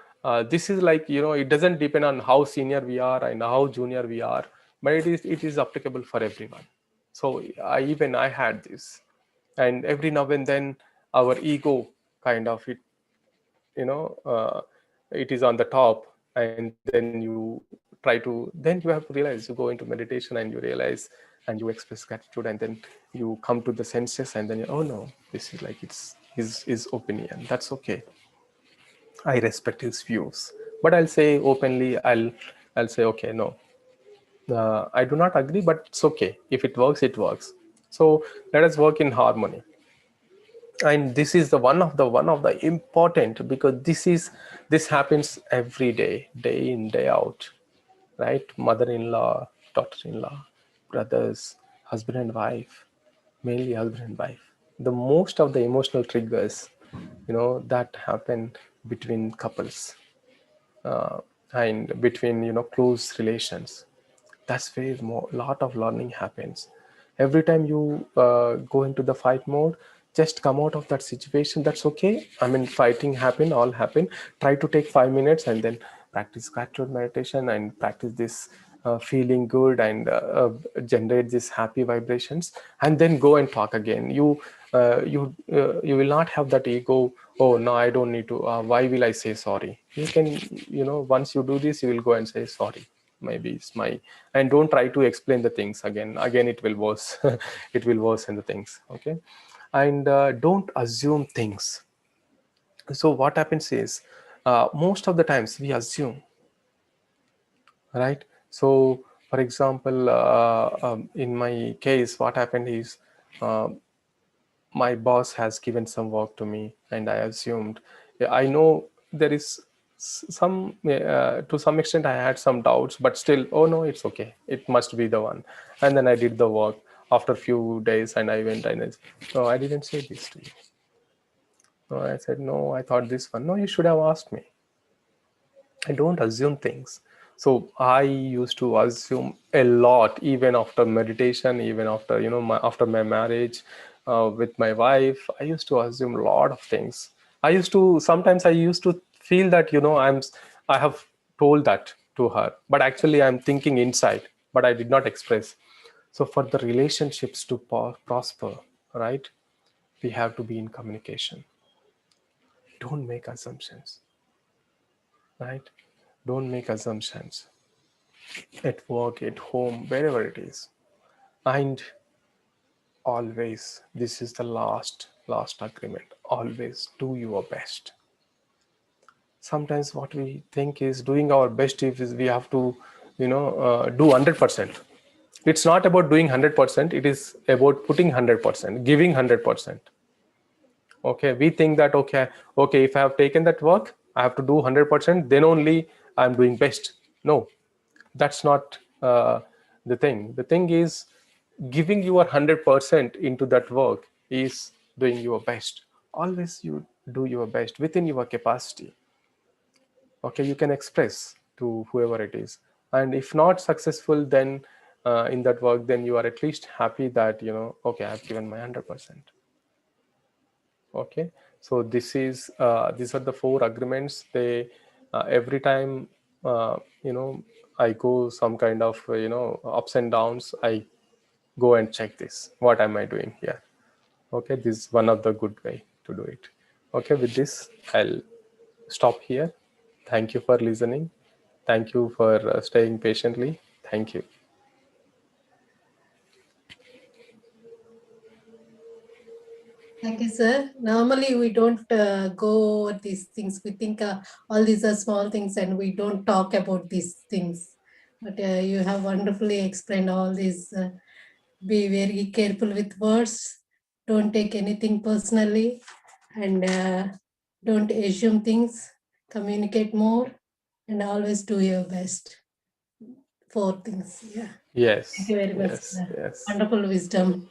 this is like, it doesn't depend on how senior we are and how junior we are, but it is applicable for everyone. So I had this, and every now and then our ego kind of it is on the top, and then you try to, then you have to realize, you go into meditation and you realize, and you express gratitude, and then you come to the senses, and then oh no, this is like, it's his opinion, that's okay. I respect his views, but I'll say openly, I'll say, okay, no, I do not agree, but it's okay. If it works, it works. So let us work in harmony. And this is the one of the important, because this happens every day, day in, day out, right? Mother-in-law, daughter-in-law, brothers, husband and wife, mainly husband and wife. The most of the emotional triggers, that happen between couples, uh, and between, close relations. That's where more lot of learning happens. Every time you go into the fight mode, just come out of that situation, that's okay. I mean, fighting happen, all happen. Try to take 5 minutes and then practice gratitude meditation and practice this feeling good, and generate these happy vibrations, and then go and talk again. You will not have that ego, oh no, I don't need to, why will I say sorry. You can, once you do this, you will go and say sorry, maybe it's my, and don't try to explain the things again, it will worse. It will worsen the things, okay? And don't assume things. So what happens is, most of the times we assume, right? So for example, in my case, what happened is, uh, my boss has given some work to me, and I assumed, yeah, I know there is some, to some extent I had some doubts, but still, oh no, it's okay, it must be the one. And then I did the work after a few days, and I went and I said, no, I didn't say this to you. No, I said, no, I thought this one. No, you should have asked me. I don't assume things. So I used to assume a lot, even after meditation, even after, after my marriage, with my wife. I used to assume a lot of things. I used to feel that, I have told that to her, but actually I'm thinking inside, but I did not express. So for the relationships to prosper, right, we have to be in communication. Don't make assumptions, right? Don't make assumptions at work, at home, wherever it is. And always, this is the last agreement. Always do your best. Sometimes what we think is doing our best is we have to, do 100%. It's not about doing 100%. It is about putting 100%, giving 100%. Okay, we think that, okay, if I have taken that work, I have to do 100%, then only I'm doing best. No, that's not the thing. The thing is, giving your 100% into that work is doing your best. Always you do your best within your capacity. Okay, you can express to whoever it is, and if not successful, then in that work, then you are at least happy that, okay, I've given my 100%. Okay, so these are the four agreements. They every time, I go some kind of, ups and downs, I go and check this, what am I doing here. Okay, this is one of the good way to do it. Okay, with this I'll stop here. Thank you for listening. Thank you for staying patiently. Thank you. Thank you, sir. Normally, we don't go over these things. We think all these are small things and we don't talk about these things. But you have wonderfully explained all these. Be very careful with words. Don't take anything personally, and don't assume things. Communicate more, and always do your best. Four things. Yeah. Thank Yes, you very much for yes, the yes. wonderful wisdom.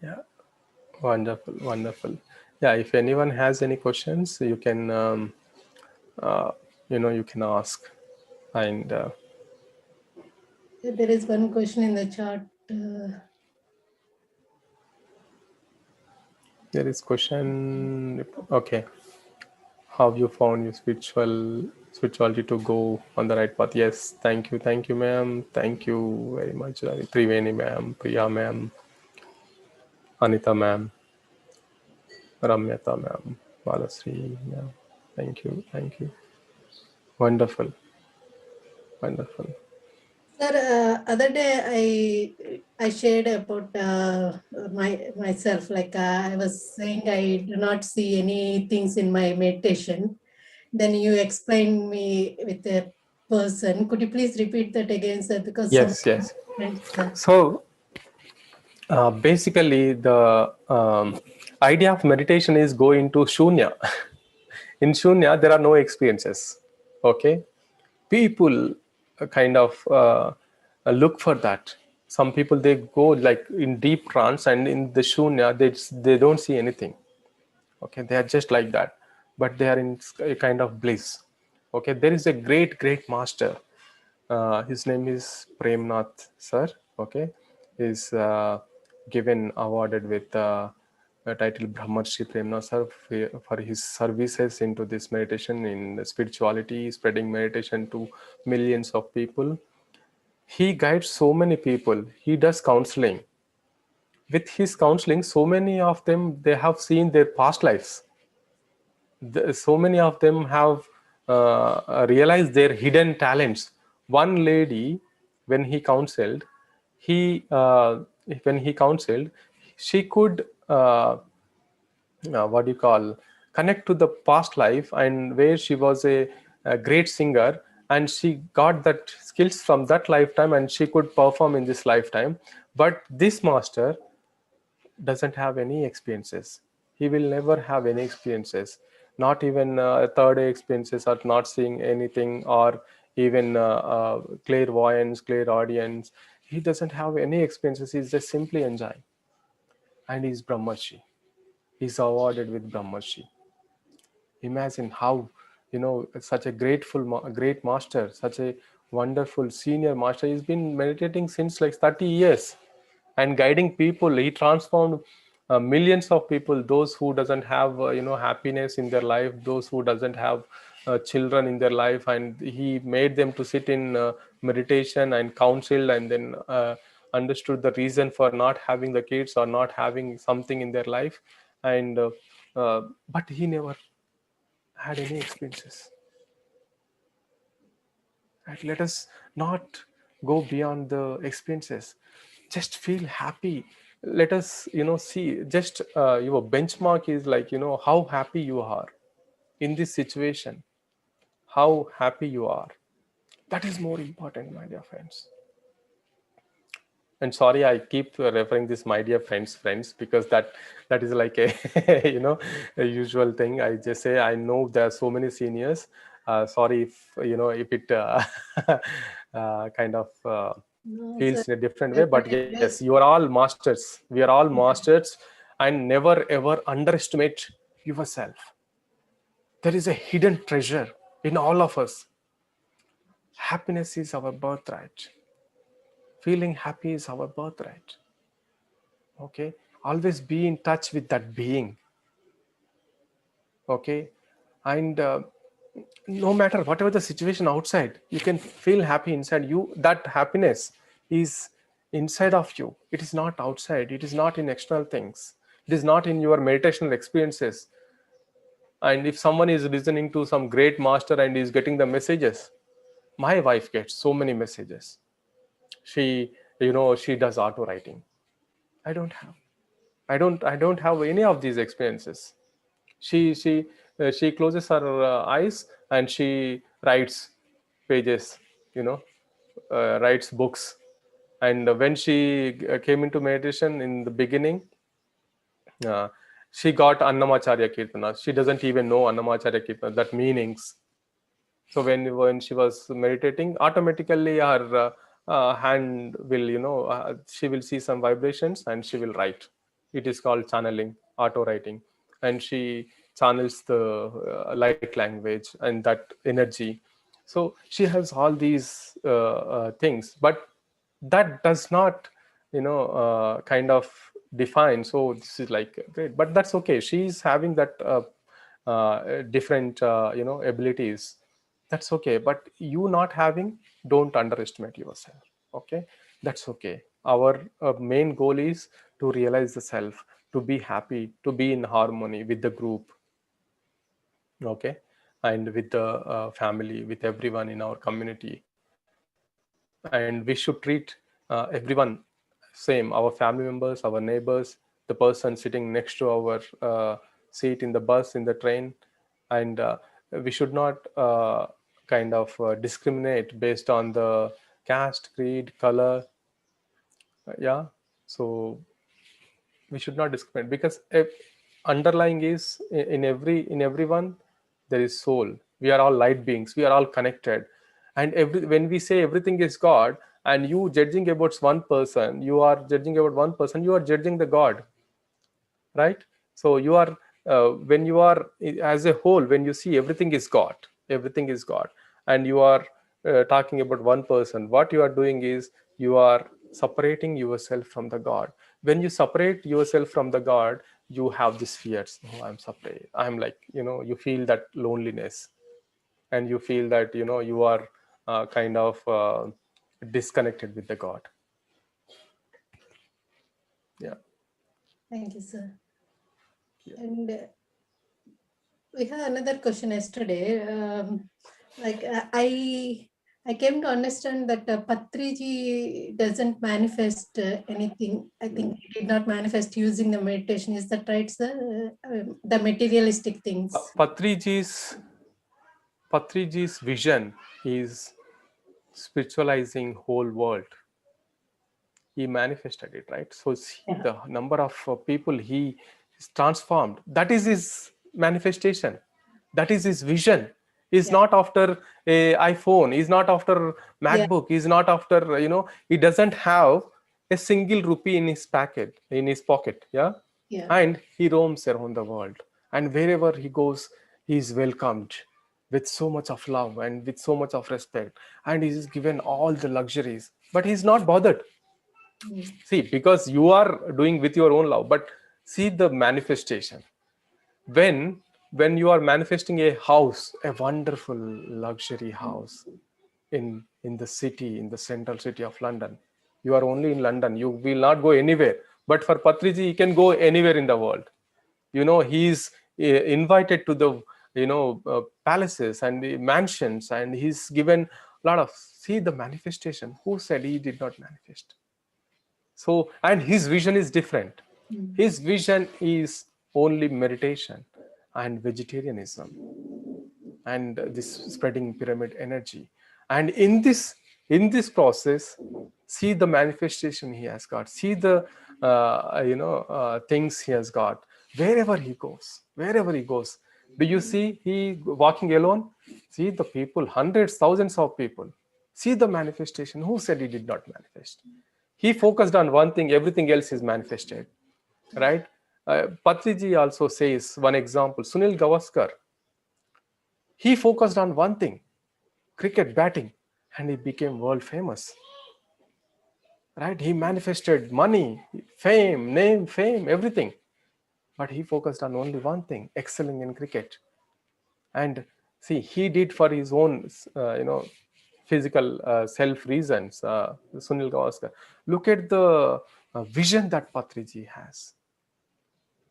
Yeah, wonderful, wonderful. Yeah, if anyone has any questions, you can, uh, you can ask. And There is one question in the chat. there is question. Okay, how you found your spirituality to go on the right path? Yes, thank you, ma'am. Thank you very much, Triveni, ma'am, Priya, ma'am, Anita, ma'am, Ramyata, ma'am, Balasri, ma'am. Thank you, thank you. Wonderful, wonderful. Sir, other day I shared about myself. Like I was saying, I do not see any things in my meditation. Then you explained me with a person. Could you please repeat that again, sir? Because some Yes, yes. friends. So basically, the idea of meditation is go into shunya. In shunya, there are no experiences. Okay, people kind of look for that. Some people they go like in deep trance, and in the shunya they don't see anything. Okay, they are just like that, but they are in a kind of bliss. Okay, there is a great master. His name is Premnath sir. Okay, is given awarded with the title Brahmarshi Premnath sir for his services into this meditation in spirituality, spreading meditation to millions of people. He guides so many people. He does counseling. With his counseling, so many of them they have seen their past lives. So many of them have realized their hidden talents. One lady, when he counseled, he when he counseled, she could what do you call connect to the past life and where she was a great singer, and she got that skills from that lifetime and she could perform in this lifetime. But this master doesn't have any experiences. He will never have any experiences, not even third day experiences, or not seeing anything, or even clairvoyance, clairaudience. He doesn't have any experiences. He's just simply enjoying, and he's Brahmarshi. He's awarded with Brahmarshi. Imagine how, such a great master, such a wonderful senior master. He's been meditating since like 30 years and guiding people. He transformed millions of people, those who doesn't have happiness in their life, those who doesn't have children in their life, and he made them to sit in meditation and counsel, and then understood the reason for not having the kids or not having something in their life. And but he never had any experiences. Right? Let us not go beyond the experiences. Just feel happy. Let us, see. Just your benchmark is like, how happy you are in this situation. How happy you are. That is more important, my dear friends. And sorry, I keep referring this my dear friends, because that is like a a usual thing. I just say I know there are so many seniors. Sorry if if it kind of No, sir. feels in a different way, Very but yes, you are best. all masters. We are all masters, and never ever underestimate yourself. There is a hidden treasure in all of us. Happiness is our birthright. Feeling happy is our birthright. Okay, always be in touch with that being. Okay, and no matter whatever the situation outside, you can feel happy inside you. That happiness is inside of you. It is not outside. It is not in external things. It is not in your meditational experiences. And if someone is listening to some great master and is getting the messages, my wife gets so many messages. She she does auto writing. I don't have. I don't have any of these experiences. She closes her eyes and she writes pages, you know writes books. And when she came into meditation in the beginning, uh, she got Annamacharya Kirtana. She doesn't even know Annamacharya Kirtana, that meanings. So when she was meditating, automatically her hand will, she will see some vibrations and she will write. It is called channeling, auto writing. And she channels the light language and that energy. So she has all these things, but that does not, kind of define. So this is like great, but that's okay. She's having that different, abilities. That's okay. But you not having, don't underestimate yourself. Okay, that's okay. Our main goal is to realize the self, to be happy, to be in harmony with the group. Okay, and with the family, with everyone in our community. And we should treat everyone same, our family members, our neighbors, the person sitting next to our seat in the bus, in the train. And we should not kind of discriminate based on the caste, creed, color. Yeah. So we should not discriminate, because if underlying is in everyone there is soul. We are all light beings, we are all connected. And when we say everything is God, and you judging about one person, you are judging about one person, you are judging the God, right? So you are when you are as a whole, when you see everything is God, everything is God, and you are talking about one person, what you are doing is you are separating yourself from the God. When you separate yourself from the God, you have these fears. Oh, I'm separate, I'm like, you feel that loneliness, and you feel that you are kind of disconnected with the God. Yeah. Thank you, sir. And we have another question yesterday. Like I came to understand that Patriji doesn't manifest anything. I think he did not manifest using the meditation. Is that right, sir? The materialistic things. Patriji's vision is spiritualizing whole world. He manifested it, right? So see Yeah. the number of people he is transformed. That is his manifestation. That is his vision. He's Yeah. not after a iPhone. He's not after Yeah. MacBook. He's not after, he doesn't have a single rupee in his pocket. Yeah. Yeah. And he roams around the world. And wherever he goes, he is welcomed with so much of love and with so much of respect. And he is given all the luxuries. But he's not bothered. Mm. See, because you are doing with your own love, but see the manifestation. When you are manifesting a house, a wonderful luxury house in the city, in the central city of London. You are only in London, you will not go anywhere. But for Patriji, he can go anywhere in the world. He's invited to the palaces and the mansions, and he's given a lot of. See the manifestation. Who said he did not manifest? So, and his vision is different. Mm. His vision is only meditation and vegetarianism and this spreading pyramid energy. And in this process, see the manifestation he has got. See the things he has got wherever he goes. Wherever he goes, do you see he walking alone? See the people, hundreds, thousands of people. See the manifestation. Who said he did not manifest? He focused on one thing, everything else is manifested, right? Patriji also says one example. Sunil Gavaskar, he focused on one thing, cricket batting, and he became world famous, right? He manifested money, fame, name, fame, everything, but he focused on only one thing, excelling in cricket. And see, he did for his own physical self reasons. Sunil Gavaskar, look at the vision that Patriji has.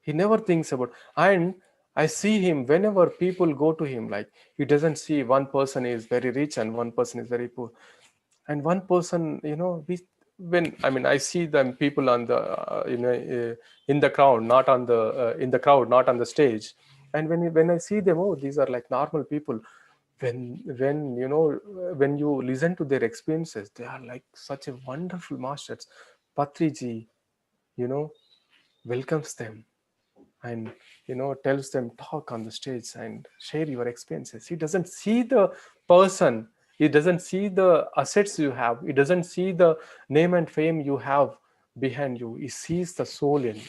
He never thinks about. And I see him whenever people go to him, like he doesn't see one person is very rich and one person is very poor. And one person, when I mean I see them people on the in the crowd, not on the in the crowd, not on the stage. And when I see them, oh, these are like normal people. when you know, when you listen to their experiences, they are like such a wonderful masters. Patriji, you know, welcomes them and, you know, tells them talk on the stage and share your experiences. He doesn't see the person, he doesn't see the assets you have, he doesn't see the name and fame you have behind you, he sees the soul in you.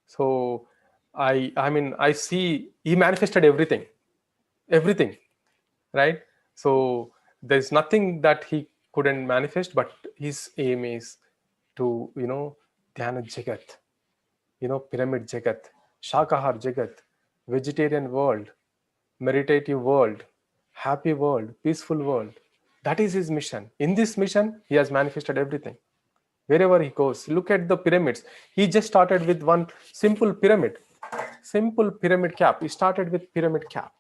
So I mean, I see he manifested everything, everything, right? So there's nothing that he couldn't manifest, but his aim is to, you know, dhyana jagat, you know, pyramid jagat, shakahar jagat, vegetarian world, meditative world, happy world, peaceful world. That is his mission. In this mission, he has manifested everything. Wherever he goes, look at the pyramids. He just started with one simple pyramid cap. He started with pyramid cap.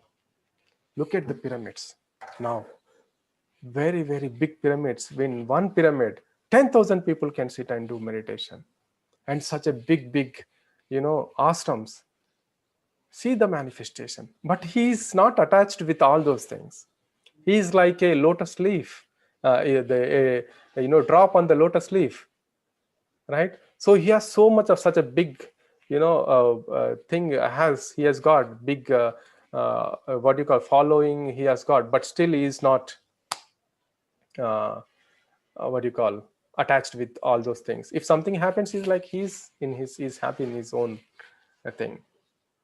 Look at the pyramids now. Very, very big pyramids. In one pyramid, 10,000 people can sit and do meditation. And such a big, you know, ashrams. See the manifestation. But he is not attached with all those things. He is like a lotus leaf, you know, drop on the lotus leaf, right? So he has so much of such a big, you know, thing. He has got big, what you call following. He has got, but still he is not, uh, what you call, attached with all those things. If something happens, he's like he's happy in his own thing,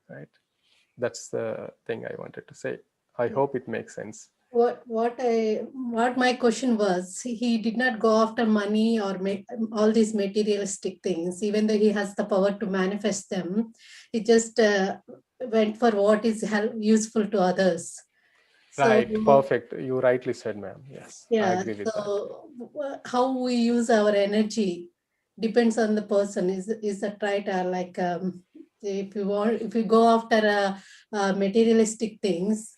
right? That's the thing I wanted to say. I hope it makes sense. What my question was, he did not go after money or all these materialistic things, even though he has the power to manifest them. He just went for what is useful to others. So Right, perfect, you rightly said, ma'am. Yes, I yeah, agree with that. so how we use our energy depends on the person. Is that right? Like if you go after materialistic things,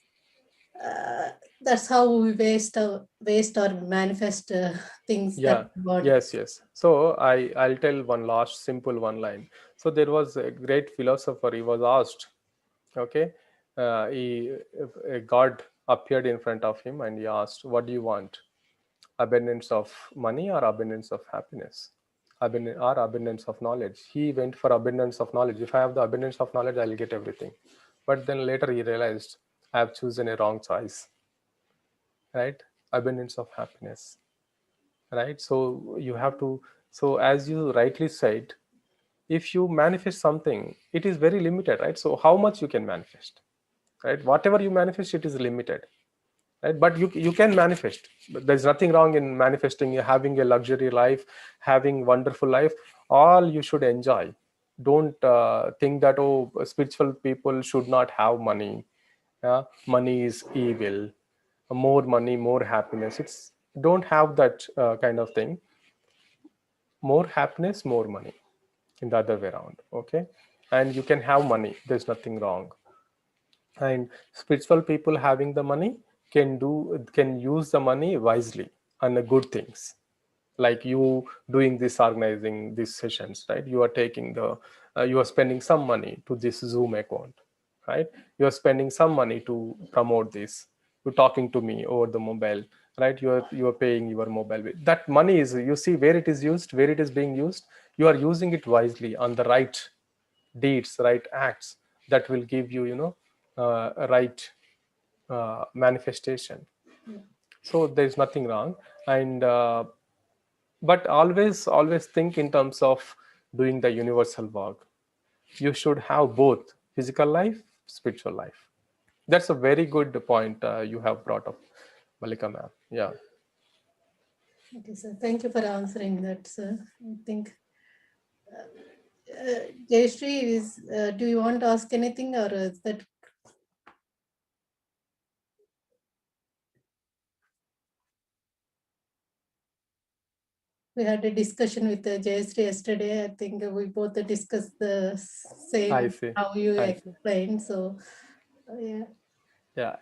uh, that's how we waste or manifest things that Yeah, we want. yes. So I'll tell one last simple one line. So there was a great philosopher. He was asked, okay, a god appeared in front of him and he asked, what do you want? Abundance of money or abundance of happiness? Abundance of knowledge? He went for abundance of knowledge. If I have the abundance of knowledge, I'll get everything. But then later he realized, I have chosen a wrong choice, right? Abundance of happiness, right? So you have to, so as you rightly said, if you manifest something, it is very limited, right? So how much you can manifest, right? Whatever you manifest, it is limited, right? But you can manifest. There's nothing wrong in manifesting, having a luxury life, having wonderful life. All you should enjoy. Don't think that, oh, spiritual people should not have money. Money is evil. More money, more happiness. It's, don't have that kind of thing. More happiness, more money, in the other way around. Okay, and you can have money, there's nothing wrong. And spiritual people having the money can use the money wisely on the good things, like you doing this, organizing these sessions, right? You are taking the you are spending some money to this Zoom account, right? You are spending some money to promote this. You're talking to me over the mobile, right? You are paying your mobile bill. That money is, you see where it is used, where it is being used. You are using it wisely on the right deeds, right acts, that will give you, you know, a right manifestation. So there's nothing wrong. And but always think in terms of doing the universal work. You should have both physical life, spiritual life. That's a very good point you have brought up, Malika ma'am. Yeah. Okay, sir. Thank you for answering that, sir. I think Jayashree is. Do you want to ask anything, or is that we had a discussion with Jayashree yesterday? I think we both discussed the I same see. how you I see. explained. So yeah. Yeah.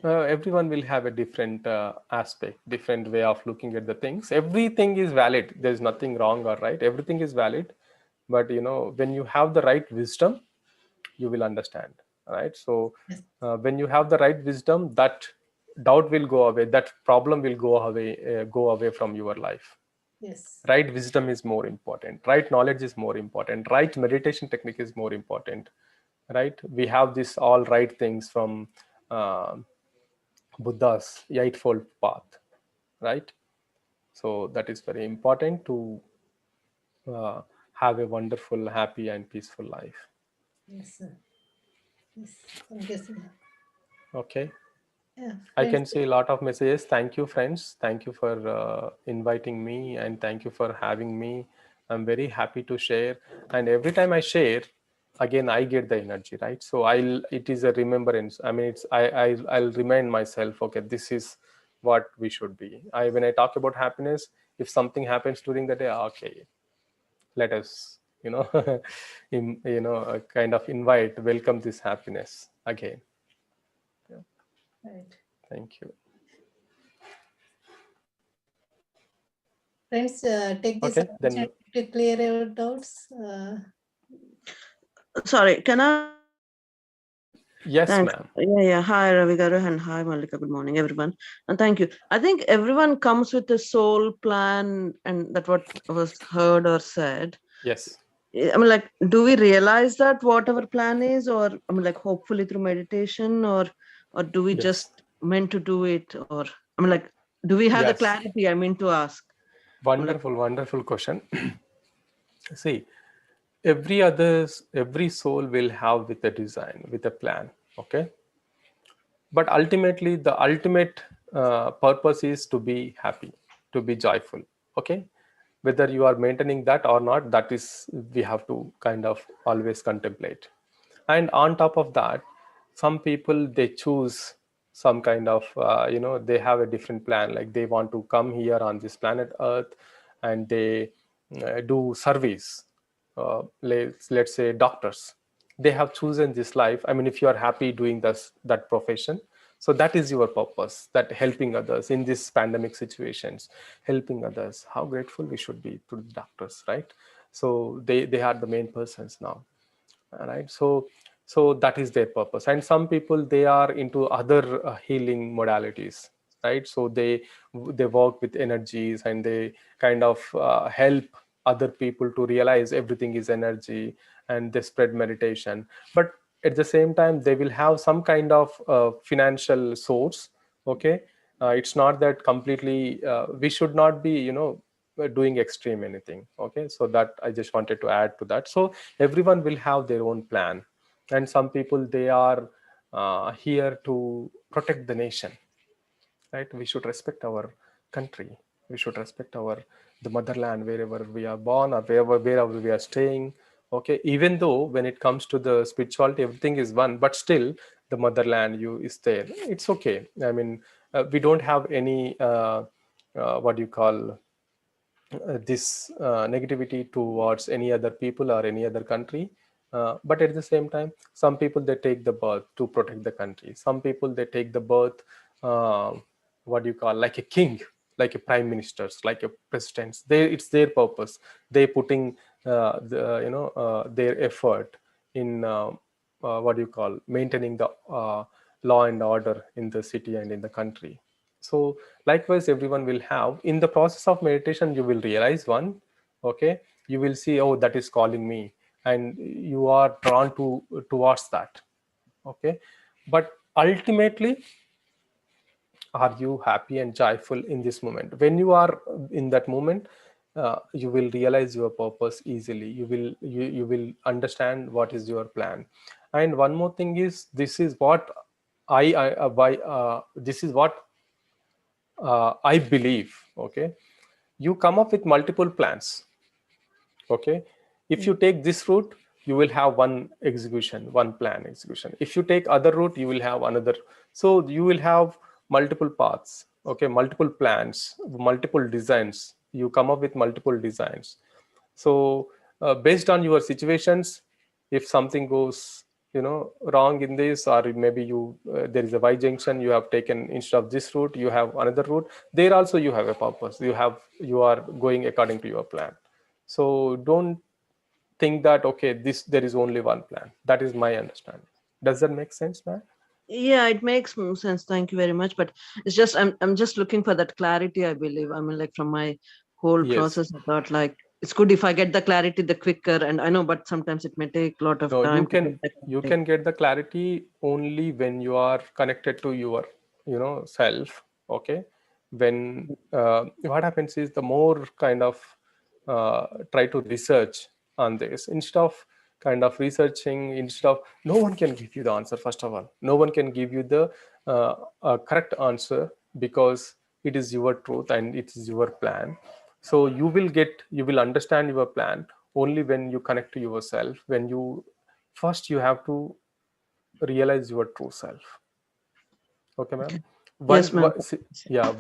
Everyone will have a different aspect, different way of looking at the things. Everything is valid. There's nothing wrong or right. Everything is valid. But you know, when you have the right wisdom, you will understand. right? So Yes. when you have the right wisdom, that doubt will go away, that problem will go away from your life. Yes. Right wisdom is more important, right knowledge is more important, right meditation technique is more important, right? We have this all right things from uh, Buddha's eightfold path, right? So that is very important to uh, have a wonderful, happy, and peaceful life. Yes, sir. Yes. Thank you, sir. Okay. Yeah, I friends. can see a lot of messages. Thank you, friends. Thank you for inviting me, and thank you for having me. I'm very happy to share. And every time I share, again I get the energy, right? So I'll. It is a remembrance. I mean, I'll remind myself. Okay, this is what we should be. When I talk about happiness, if something happens during the day, okay, let us, kind of invite, welcome this happiness again. Yeah, Right. thank you. Friends, take this Okay, then. opportunity to clear your doubts. Sorry, can I ask a question? Yes, Thanks. ma'am. Yeah. Hi, Ravi Garu, and hi, Malika. Good morning, everyone. And thank you. I think everyone comes with a soul plan, and that what was heard or said. Yes. I mean, like, do we realize that what our plan is, or I mean, like, hopefully through meditation, or do we Yes. just meant to do it, or I mean, like, do we have the Yes. clarity? I mean to ask. I mean, like, Wonderful, wonderful question. See, every soul will have with a design, with a plan. Okay. But ultimately, the ultimate purpose is to be happy, to be joyful. Okay. Whether you are maintaining that or not, that is, we have to kind of always contemplate. And on top of that, some people, they choose some kind of they have a different plan, like they want to come here on this planet earth, and they do service. Let's say doctors, they have chosen this life. I mean, if you are happy doing that profession, so that is your purpose, that helping others in this pandemic situations, helping others, how grateful we should be to the doctors, right? So they are the main persons now, right? So that is their purpose. And some people, they are into other healing modalities, right? So they work with energies, and they kind of help other people to realize everything is energy, and they spread meditation. But at the same time, they will have some kind of financial source. Okay. It's not that completely we should not be, doing extreme anything. Okay, so that I just wanted to add to that. So everyone will have their own plan, and some people, they are here to protect the nation, right? We should respect our country, we should respect our the motherland, wherever we are born, or wherever we are staying. Okay, even though when it comes to the spirituality, everything is one, but still the motherland you is there. It's okay. I mean, we don't have any what do you call this negativity towards any other people or any other country. But at the same time, some people, they take the birth to protect the country. Some people, they take the birth, uh, what do you call, like a king, like a prime ministers, like a presidents. It's their purpose. They putting their effort in what do you call, maintaining the law and order in the city and in the country. So likewise, everyone will have, in the process of meditation, you will realize one. Okay, you will see, oh, that is calling me, and you are drawn towards that. Okay, but ultimately, are you happy and joyful in this moment? When you are in that moment, you will realize your purpose easily. You will understand what is your plan. And one more thing is, this is what this is what I believe. Okay, you come up with multiple plans. Okay, if you take this route, you will have one execution, one plan execution. If you take other route, you will have another. So you will have multiple paths. Okay, multiple plans, multiple designs. You come up with multiple designs. So based on your situations, if something goes wrong in this, or maybe you there is a y junction, you have taken, instead of this route, you have another route. There also you have a purpose. You are going according to your plan. So don't think that, okay, this there is only one plan. That is my understanding. Does that make sense, man? Yeah, it makes sense. Thank you very much. But it's just I'm just looking for that clarity, I believe. I mean, like from my whole Yes. process, I thought like it's good if I get the clarity the quicker. And I know, but sometimes it may take a lot of No, time to get the you clarity. can get the clarity only when you are connected to your, self. Okay. When what happens is, the more kind of try to research on this, instead of kind of researching, instead of, no one can give you the answer. First of all, no one can give you the correct answer, because it is your truth and it is your plan. So you will understand your plan only when you connect to yourself. When you first, you have to realize your true self. Okay, ma'am. Okay. Yes, ma'am. Yeah,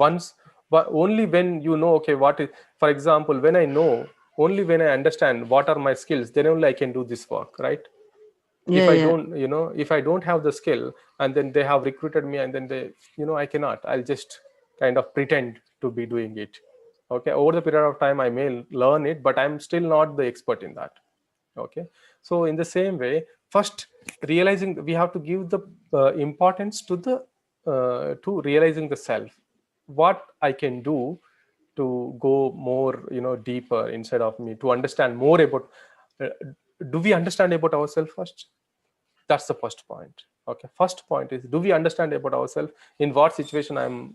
only when you know, okay, what is, for example, when I know, only when I understand what are my skills, then only I can do this work, right? If Yeah, I yeah. don't, if I don't have the skill, and then they have recruited me, and then they, I cannot, I'll just kind of pretend to be doing it. Okay, over the period of time I may learn it, but I'm still not the expert in that. Okay, so in the same way, first, realizing, we have to give the importance to the to realizing the self, what I can do to go more, deeper inside of me, to understand more about, uh, do we understand about ourselves first? That's the first point. Okay, first point is, do we understand about ourselves, in what situation I'm,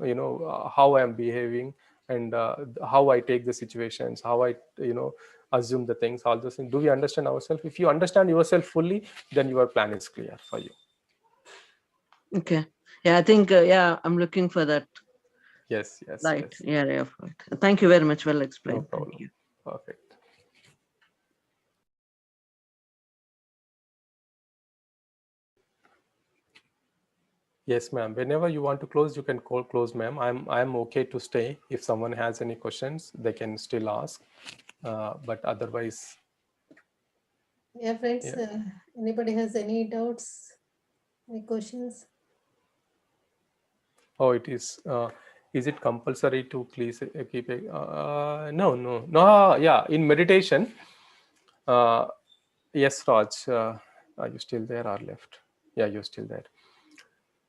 how I am behaving, and how I take the situations, how I, assume the things, all those things. Do we understand ourselves? If you understand yourself fully, then your plan is clear for you. Okay. Yeah, I think yeah, I'm looking for that Yes, yes, light. yes. Yeah, of course. Thank you very much. Well No explained. Thank problem. you. Perfect. Yes, ma'am. Whenever you want to close, you can close, ma'am. I'm okay to stay. If someone has any questions, they can still ask. But otherwise, Yeah, friends, yeah. anybody has any doubts, any questions? Oh, it is. Is it compulsory to please keep a? No, no, no. Yeah, in meditation. Uh, yes, Raj. Are you still there or left? Yeah, you're still there.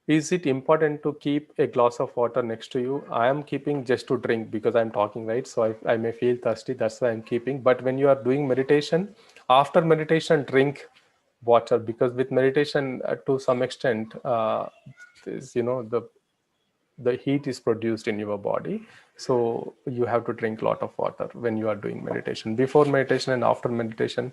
Is it important to keep a glass of water next to you? I am keeping just to drink because I'm talking, right? So I may feel thirsty. That's why I'm keeping. But when you are doing meditation, after meditation, drink water, because with meditation, to some extent, this, the heat is produced in your body. So you have to drink a lot of water when you are doing meditation. Before meditation and after meditation.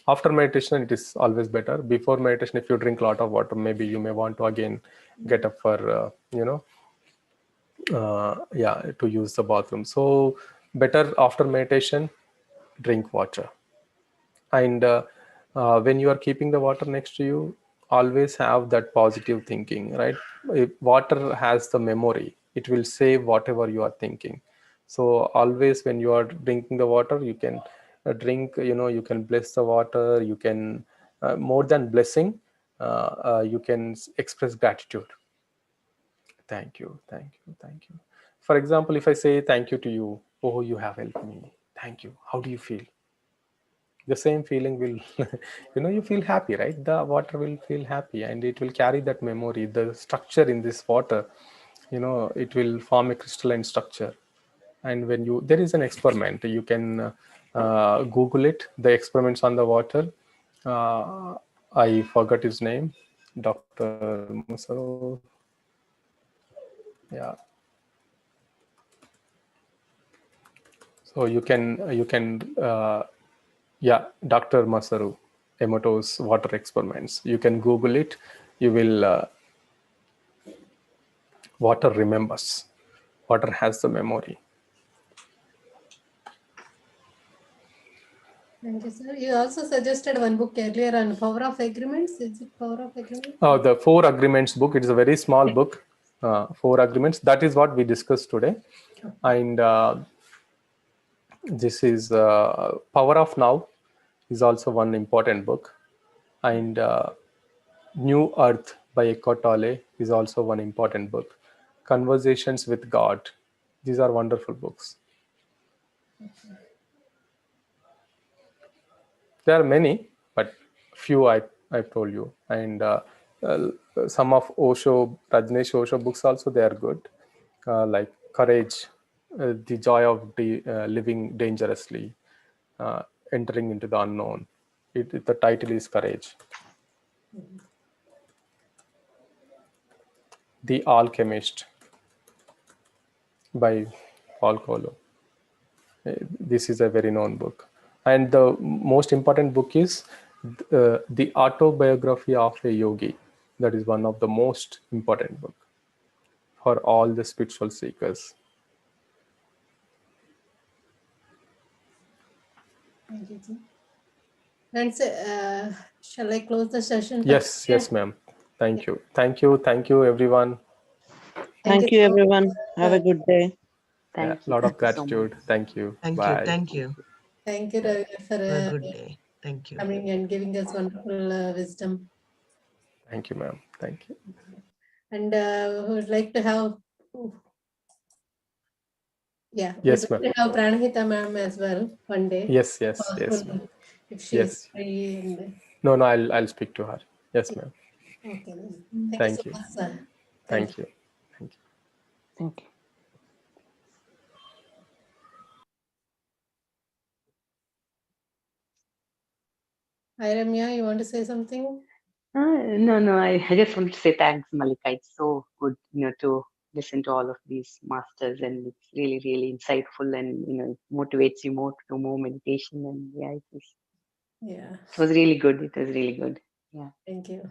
After meditation, it is always better. Before meditation, if you drink a lot of water, maybe you may want to again get up for yeah, to use the bathroom. So better after meditation, drink water. And when you are keeping the water next to you, always have that positive thinking, right? If water has the memory, it will save whatever you are thinking. So always when you are drinking the water, you can drink, you can bless the water, you can more than blessing, you can express gratitude. Thank you, thank you, thank you. For example, if I say thank you to you, oh, you have helped me, thank you, how do you feel? The same feeling will you feel happy, right? The water will feel happy, and it will carry that memory, the structure in this water. It will form a crystalline structure. And when you, there is an experiment, you can Google it, the experiments on the water. I forgot his name, Dr. Musaro. Yeah. So you can yeah, Dr. Masaru Emoto's water experiments. You can Google it. You will water remembers. Water has the memory. Thank you, sir. You also suggested one book earlier on Power of Agreements. Is it Power of Agreements? Oh, the Four Agreements book. It is a very small book. Four Agreements. That is what we discussed today. And this is Power of Now is also one important book. And New Earth by Eckhart Tolle is also one important book. Conversations with God. These are wonderful books. There are many, but few I've told you. And some of Osho, Rajneesh Osho books also, they are good, like Courage, The Joy of Living Dangerously, Entering into the Unknown. The title is Courage. The Alchemist by Paul Coelho. This is a very known book. And the most important book is The Autobiography of a Yogi. That is one of the most important book for all the spiritual seekers. Thank you, Ji. Friends, shall I close the session? Yes, yes, ma'am. Thank you. Thank you. Thank you, everyone. Thank you, so everyone. Have a much. good day. Yeah, Thank you. lot of Thank you so much. gratitude. Thank you. Thank you. Bye. Thank you. Thank you, Yeah. Ravi, for Have a good day. Thank you. coming and giving us wonderful wisdom. Thank you, ma'am. Thank you. And we would like to have, Yes, we'd like ma'am. to have Pranahita ma'am as well one day. Yes, yes, yes, ma'am. Possible, if she is Yes. free. And, No, no, I'll speak to her. Yes, ma'am. okay, then. Thank you so Thank you. much, sir. Thank you. Thank you. Thank you. Hi, Ramya, you want to say something? No, I just want to say thanks, Malika. It's so good, to listen to all of these masters, and it's really, really insightful, and it motivates you more to do more meditation. And yeah, Yeah. it was really good. It was really good. Yeah. Thank you.